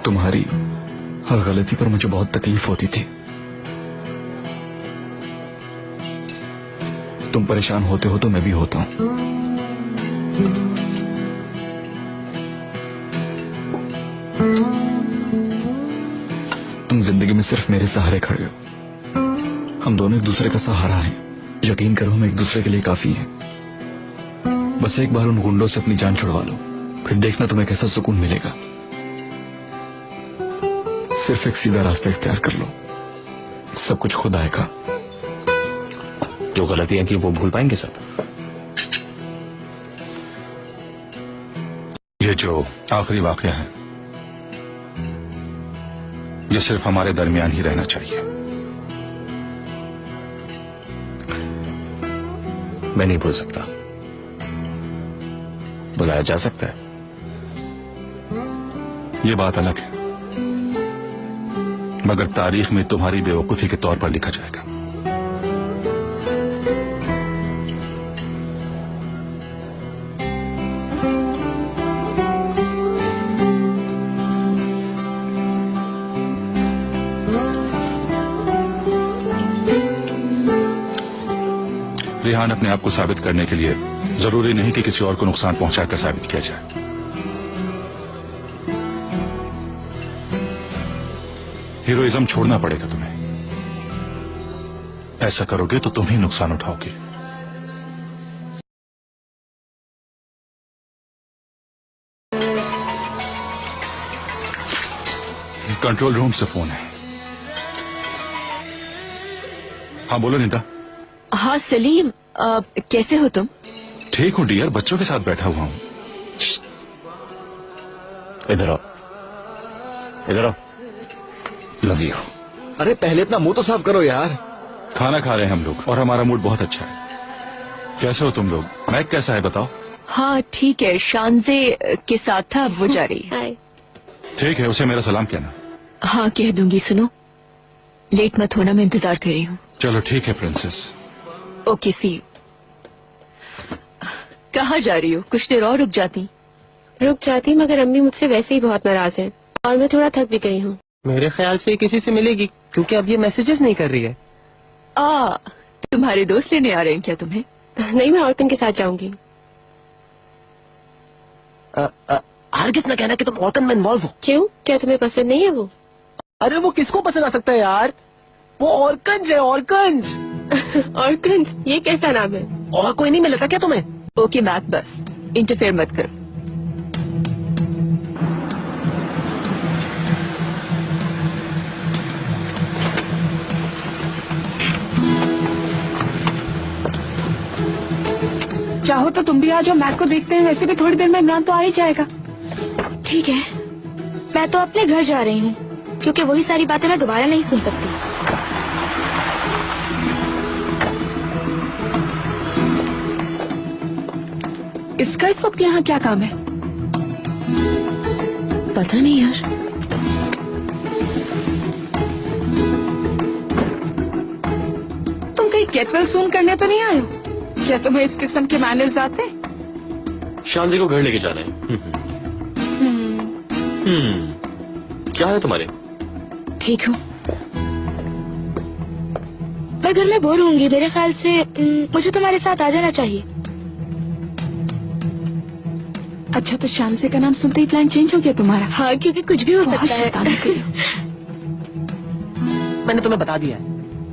O: तुम्हारी हर गलती पर मुझे बहुत तकलीफ होती थी। तुम परेशान होते हो तो मैं भी होता हूं। तुम जिंदगी में सिर्फ मेरे सहारे खड़े हो। हम दोनों एक दूसरे का सहारा हैं। यकीन करो हम एक दूसरे के लिए काफी हैं। बस एक बार उन गुंडों से अपनी जान छुड़वा लो, फिर देखना तुम्हें कैसा सुकून मिलेगा। सिर्फ एक सीधा रास्ता इख्तियार कर लो, सब कुछ खुद आएगा।
G: जो गलतियां की वो भूल पाएंगे सब।
L: ये जो आखिरी वाकया है ये सिर्फ हमारे दरमियान ही रहना चाहिए।
G: मैं नहीं भूल सकता। बुलाया जा सकता है।
L: ये बात अलग है, मगर तारीख में तुम्हारी बेवकूफी के तौर पर लिखा जाएगा। रिहान अपने आप को साबित करने के लिए जरूरी नहीं कि किसी और को नुकसान पहुंचाकर साबित किया जाए। हीरोइज्म छोड़ना पड़ेगा तुम्हें। ऐसा करोगे तो तुम ही नुकसान उठाओगे। कंट्रोल रूम से फोन है। हाँ बोलो नीता।
B: हाँ सलीम, कैसे हो तुम?
L: ठीक हूँ डियर, बच्चों के साथ बैठा हुआ हूँ।
G: इधर आओ, इधर आओ। Love you.
O: अरे पहले अपना मुंह तो साफ करो यार।
L: खाना खा रहे हैं हम लोग और हमारा मूड बहुत अच्छा है। कैसे हो तुम लोग? मैक कैसा है बताओ?
B: हाँ ठीक है, शानजे के साथ था, अब वो जा रही है।
L: ठीक है, उसे मेरा सलाम कहना।
B: हाँ कह दूंगी। सुनो, लेट मत होना, मैं इंतजार कर रही हूँ।
L: चलो ठीक है प्रिंसेस।
B: Okay see you. कहाँ जा रही हो? कुछ देर और रुक जाती।
D: मगर अम्मी मुझसे वैसे ही बहुत नाराज है और मैं थोड़ा थक भी गई हूँ।
N: मेरे ख्याल से किसी से मिलेगी, क्योंकि अब ये मैसेजेस नहीं कर रही है।
B: तुम्हारे दोस्त लेने आ रहे हैं क्या तुम्हें?
D: नहीं, मैं औरकन के साथ जाऊंगी।
N: हरगिज़ न कहना कि तुम औरकन में इन्वॉल्व हो।
D: क्यों? क्या तुम्हें पसंद नहीं है वो?
N: अरे वो किसको पसंद आ सकता है यार? वो औरकंज है, औरकंज।
D: औरकंज? ये कैसा नाम है?
N: और कोई नहीं मिलता क्या तुम्हें?
B: ओके मैक, बस इंटरफेयर मत करो।
C: चाहो तो तुम भी आ जाओ, मैक को देखते हैं। वैसे भी थोड़ी देर में इमरान तो आ ही जाएगा।
A: ठीक है, मैं तो अपने घर जा रही हूँ, क्योंकि वही सारी बातें मैं दोबारा नहीं सुन सकती।
C: इसका इस वक्त यहाँ क्या काम है?
B: पता नहीं यार।
C: तुम कहीं गेट वेल सून करने तो नहीं आए हो? क्या तुम्हें इस किस्म के मैनर्स आते हैं?
G: शानजी को घर लेके जाना है। क्या है तुम्हारे?
A: ठीक हूँ। मैं घर में बोर होंगी, मेरे ख्याल से मुझे तुम्हारे साथ आ जाना चाहिए।
C: अच्छा, तो शानसे का नाम सुनते ही प्लान चेंज हो गया तुम्हारा?
A: हाँ, क्योंकि कुछ भी हो सकता है।
N: मैंने तुम्हें बता दिया है,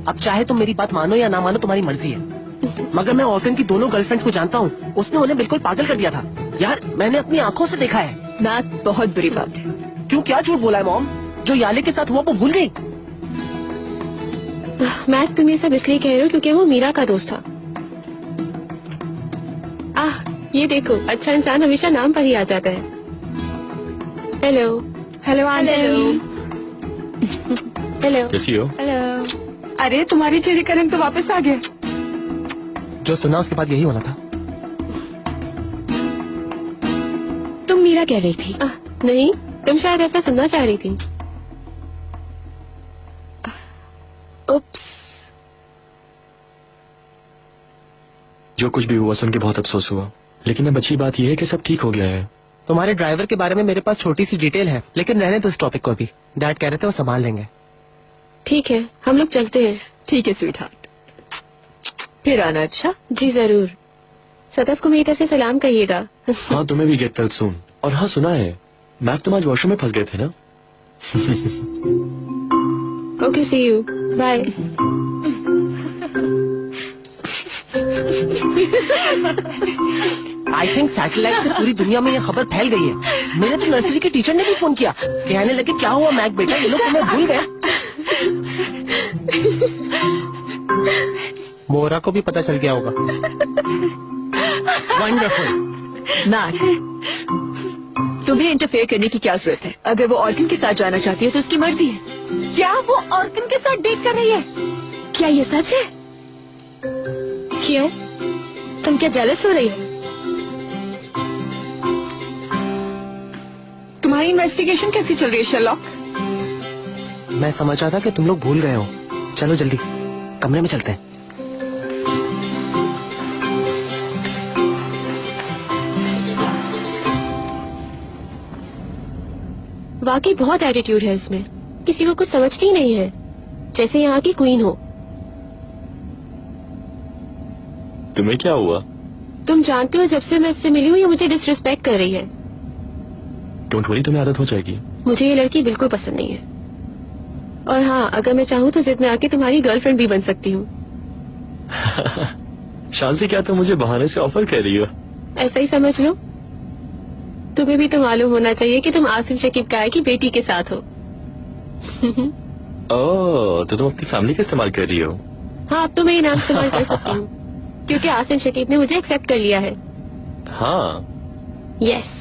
N: अब चाहे तुम मेरी बात मानो या ना मानो तुम्हारी मर्जी है, मगर मैं औरकन की दोनों गर्लफ्रेंड्स को जानता हूँ। उसने उन्हें बिल्कुल पागल कर दिया था यार, मैंने अपनी आंखों से देखा है।
B: मैक, बहुत बुरी बात है।
N: क्यों, क्या झूठ बोला है मॉम? जो याले के साथ हुआ वो भूल गई?
D: मैक, तुम ये सब इसलिए कह रहे हो क्योंकि वो मीरा का दोस्त था। ये देखो, अच्छा इंसान हमेशा नाम पर ही आ जाता है। हेलो।
C: Hello aunty.
D: हेलो।
O: कैसी हो?
D: हेलो।
C: अरे तुम्हारी चेहरे का रंग तो वापस आ गया।
N: जो सुना उसके बाद यही होना था।
D: तुम मीरा कह रही थी? नहीं, तुम शायद ऐसा सुनना चाह रही थी। उप्स।
O: जो कुछ भी हुआ सुन के बहुत अफसोस हुआ, लेकिन अब अच्छी बात यह है कि सब ठीक हो गया है।
N: तुम्हारे ड्राइवर के बारे में मेरे पास छोटी सी डिटेल है, लेकिन रहने दो इस टॉपिक को अभी। डैड कह रहे थे वो संभाल लेंगे।
D: ठीक है, हम लोग चलते हैं।
B: ठीक है स्वीट हार्ट, फिर आना। अच्छा
D: जी जरूर। सदफ को मेरी तरफ से सलाम कहिएगा।
O: हाँ, तुम्हें भी गेट वेल सून। और हाँ, सुना है मैक तुम आज वॉशरूम में फंस गए थे ना?
D: Okay, see you, bye.
N: I think satellite से पूरी दुनिया में ये खबर फैल गई है। मेरे तो नर्सरी के टीचर ने भी फोन किया, कहने लगे क्या हुआ मैक बेटा, ये लोग तुम्हें भूल गए। मोरा को भी पता चल गया होगा।
B: वंडरफुल। मैक, तुम्हें इंटरफेयर करने की क्या जरूरत है? अगर वो ऑर्किन के साथ जाना चाहती है तो उसकी मर्जी है।
C: क्या वो ऑर्किन के साथ डेट कर रही है?
D: क्या ये सच है? क्यों, तुम क्या जेलस हो रही हो?
C: तुम्हारी इन्वेस्टिगेशन कैसी चल रही है शर्लॉक?
N: मैं समझ रहा था कि तुम लोग भूल गए हो। चलो जल्दी कमरे में चलते हैं।
D: वाकई बहुत एटीट्यूड है इसमें, किसी को कुछ समझती ही नहीं है, जैसे यहाँ की क्वीन हो।
O: तुम्हें क्या हुआ?
D: तुम जानते हो जब से मैं इससे मिली हूँ ये मुझे डिसरिस्पेक्ट कर रही है।
O: डोंट वरी, तुम्हें आदत हो जाएगी।
D: मुझे ये लड़की बिल्कुल पसंद नहीं है। और हाँ, अगर मैं चाहूँ तो जिद में आके तुम्हारी गर्लफ्रेंड भी बन सकती हूँ।
O: शांति, क्या तुम मुझे बहाने से ऑफर कर रही हो?
D: ऐसा ही समझ लो। तुम्हें भी तो मालूम होना चाहिए कि तुम आसिम शकीब काय की बेटी के साथ हो।
O: ओह, तो तुम अपनी फैमिली का इस्तेमाल कर रही हो?
D: हाँ, अब तो मैं ये नाम इस्तेमाल कर सकती हूँ क्योंकि आसिम शकीब ने मुझे एक्सेप्ट कर लिया है।
O: हाँ,
D: यस।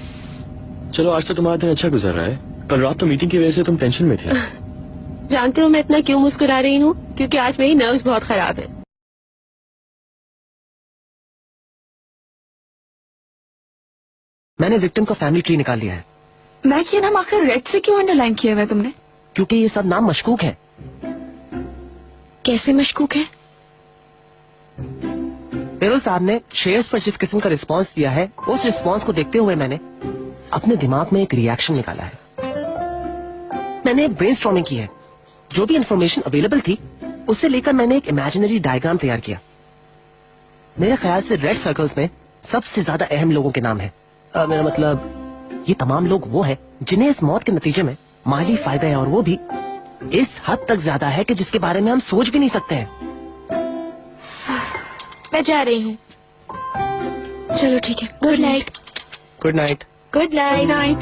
O: चलो आज तो तुम्हारा दिन अच्छा गुजर रहा है। कल रात तो मीटिंग की वजह से तुम टेंशन में थे।
D: जानते हो मैं इतना क्यों मुस्कुरा रही हूँ? क्योंकि आज मेरी नर्व्स बहुत खराब है।
N: मैंने विक्टिम का फैमिली ट्री निकाल लिया है।
C: मैं ये नाम आखिर रेड से क्यों अंडरलाइन किया हुआ है तुमने?
N: क्योंकि ये सब नाम मशकूक है।
D: कैसे मशकूक है?
N: पेरोल साहब ने शेयर्स पर जिस किस्म का रिस्पांस दिया है, उस रिस्पांस को देखते हुए मैंने अपने दिमाग में एक रिएक्शन निकाला है। मैंने एक ब्रेनस्टॉर्मिंग की है। जो भी इंफॉर्मेशन अवेलेबल थी उससे लेकर मैंने एक इमेजिनरी डायग्राम तैयार किया। मेरे ख्याल से रेड सर्कल्स में सबसे ज्यादा अहम लोगों के नाम है। मेरा मतलब ये तमाम लोग वो हैं जिन्हें इस मौत के नतीजे में माली फायदा है, और वो भी इस हद तक ज्यादा है कि जिसके बारे में हम सोच भी नहीं सकते हैं।
D: मैं जा रही हूँ। चलो ठीक है, good night.
N: Good night.
D: Good night.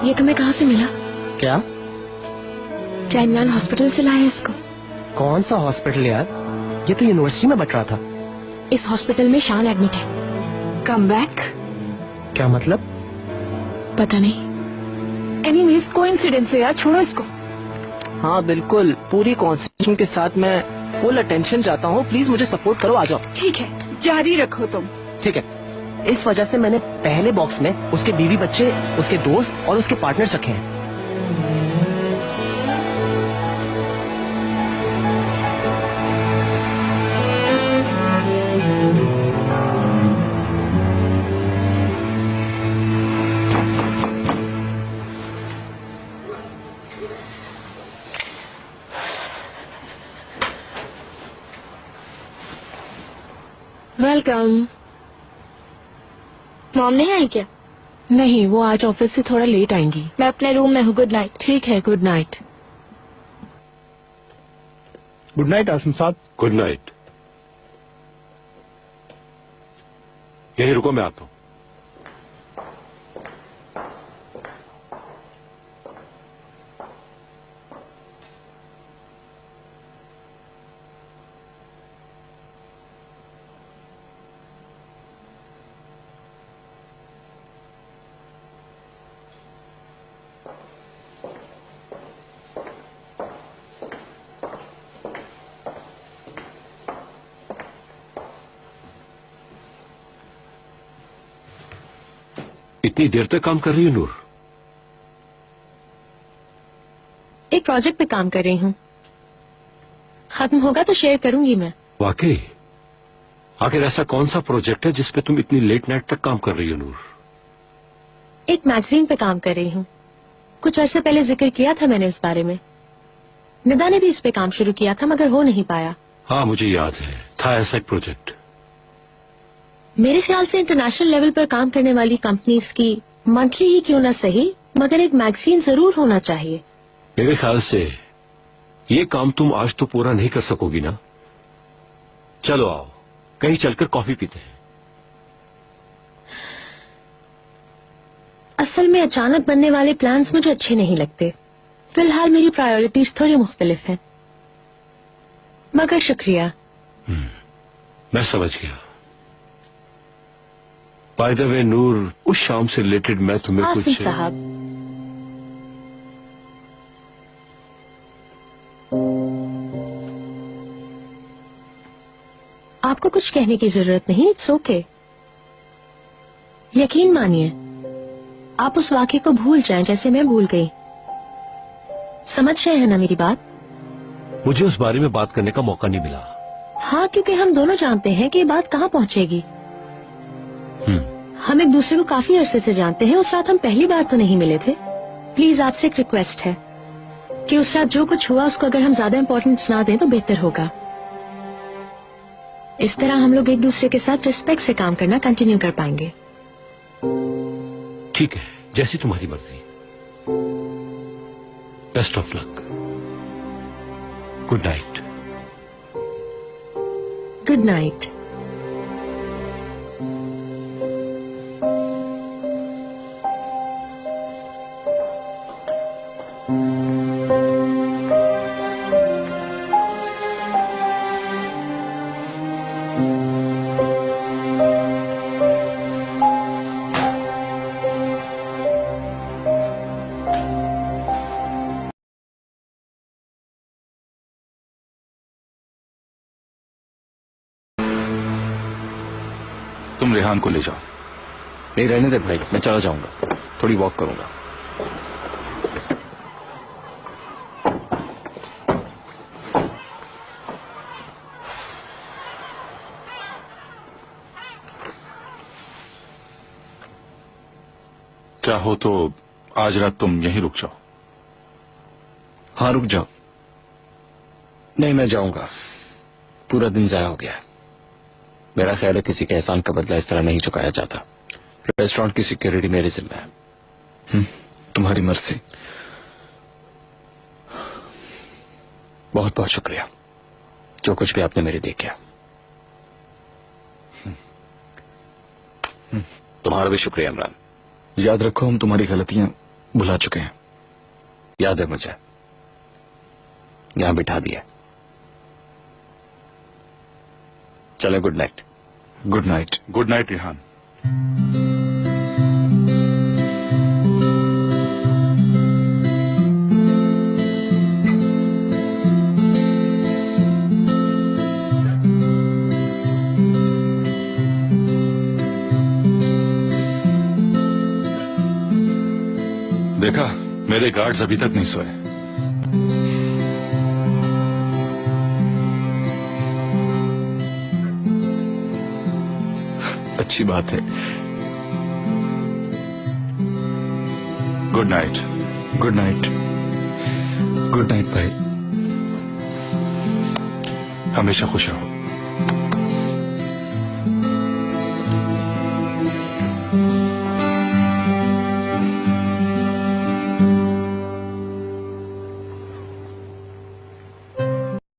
D: ये तुम्हें कहाँ से मिला?
N: क्या
D: इमरान हॉस्पिटल से लाया इसको?
N: कौन सा हॉस्पिटल यार? ये तो यूनिवर्सिटी में बट रहा था।
D: इस हॉस्पिटल में शान एडमिट है।
C: Come back?
N: क्या मतलब?
D: पता नहीं।
C: एनीवेज कोइंसिडेंस है यार, छोड़ो इसको।
N: हाँ बिल्कुल, पूरी कॉन्सेंट्रेशन के साथ मैं फुल अटेंशन चाहता हूँ। प्लीज मुझे सपोर्ट करो, आ जाओ।
C: ठीक है, जारी रखो तुम।
N: ठीक है। इस वजह से मैंने पहले बॉक्स में उसके बीवी बच्चे, उसके दोस्त और उसके पार्टनर्स रखे हैं।
C: वेलकम।
D: मॉम नहीं आई क्या?
C: नहीं, वो आज ऑफिस से थोड़ा लेट आएंगी।
D: मैं अपने रूम में हूँ। Good night.
C: ठीक है, good night.
J: Good night Asim साहब। Good night. यहीं रुको, मैं आता हूँ। इतनी देर तक काम कर रही है नूर?
D: एक प्रोजेक्ट पे काम कर रही हूँ, खत्म होगा तो शेयर करूंगी मैं।
J: वाकई? आखिर ऐसा कौन सा प्रोजेक्ट है जिसपे तुम इतनी लेट नाइट तक काम कर रही हो नूर?
D: एक मैगजीन पे काम कर रही हूँ। कुछ अरसे पहले जिक्र किया था मैंने इस बारे में। निदा ने भी इस पे काम शुरू किया था मगर हो नहीं पाया।
J: हाँ मुझे याद है, था ऐसा एक प्रोजेक्ट।
D: मेरे ख्याल से इंटरनेशनल लेवल पर काम करने वाली कंपनीज की मंथली ही क्यों ना सही मगर एक मैगजीन जरूर होना चाहिए।
J: मेरे ख्याल से ये काम तुम आज तो पूरा नहीं कर सकोगी ना। चलो आओ कहीं चलकर कॉफी पीते हैं।
D: असल में अचानक बनने वाले प्लान्स मुझे अच्छे नहीं लगते। फिलहाल मेरी प्रायोरिटीज थोड़ी मुख्तलिफ हैं। मगर शुक्रिया।
J: मैं समझ गया। बाय द वे नूर, उस शाम से रिलेटेड मैं तुम्हें
D: आसिम
J: कुछ
D: साहब, आपको कुछ कहने की जरूरत नहीं। It's okay. यकीन मानिए आप उस वाक़े को भूल जाएं जैसे मैं भूल गई। समझ रहे हैं ना मेरी बात?
J: मुझे उस बारे में बात करने का मौका नहीं मिला।
D: हाँ, क्योंकि हम दोनों जानते हैं कि ये बात कहाँ पहुँचेगी। हम एक दूसरे को काफी अरसे से जानते हैं। उस रात हम पहली बार तो नहीं मिले थे। प्लीज आपसे एक रिक्वेस्ट है कि उस रात जो कुछ हुआ उसको अगर हम ज्यादा इम्पोर्टेंस ना दें तो बेहतर होगा। इस तरह हम लोग एक दूसरे के साथ रिस्पेक्ट से काम करना कंटिन्यू कर पाएंगे।
J: ठीक है, जैसी तुम्हारी मर्जी। Best of luck. Good night.
D: Good night.
L: तुम रेहान को ले जाओ।
O: नहीं रहने दे भाई, मैं चला जाऊंगा, थोड़ी वॉक करूंगा।
L: चाहो तो आज रात तुम यहीं रुक जाओ।
O: हाँ रुक जाओ। नहीं मैं जाऊंगा, पूरा दिन जाया हो गया है। मेरा ख्याल है किसी के एहसान का बदला इस तरह नहीं चुकाया जाता। रेस्टोरेंट की सिक्योरिटी मेरे जिम्मे है। तुम्हारी मर्जी। बहुत बहुत शुक्रिया जो कुछ भी आपने मेरे लिए किया। तुम्हारा भी शुक्रिया इमरान। याद रखो हम तुम्हारी गलतियां भुला चुके हैं। याद है मुझे, यहां बिठा दिया। चले, good night.
L: Good night. Good night Rehan. देखा, मेरे गार्ड्स अभी तक नहीं सोए।
O: अच्छी बात है।
L: Good night.
O: Good night. Good night भाई।
L: हमेशा खुश रहो।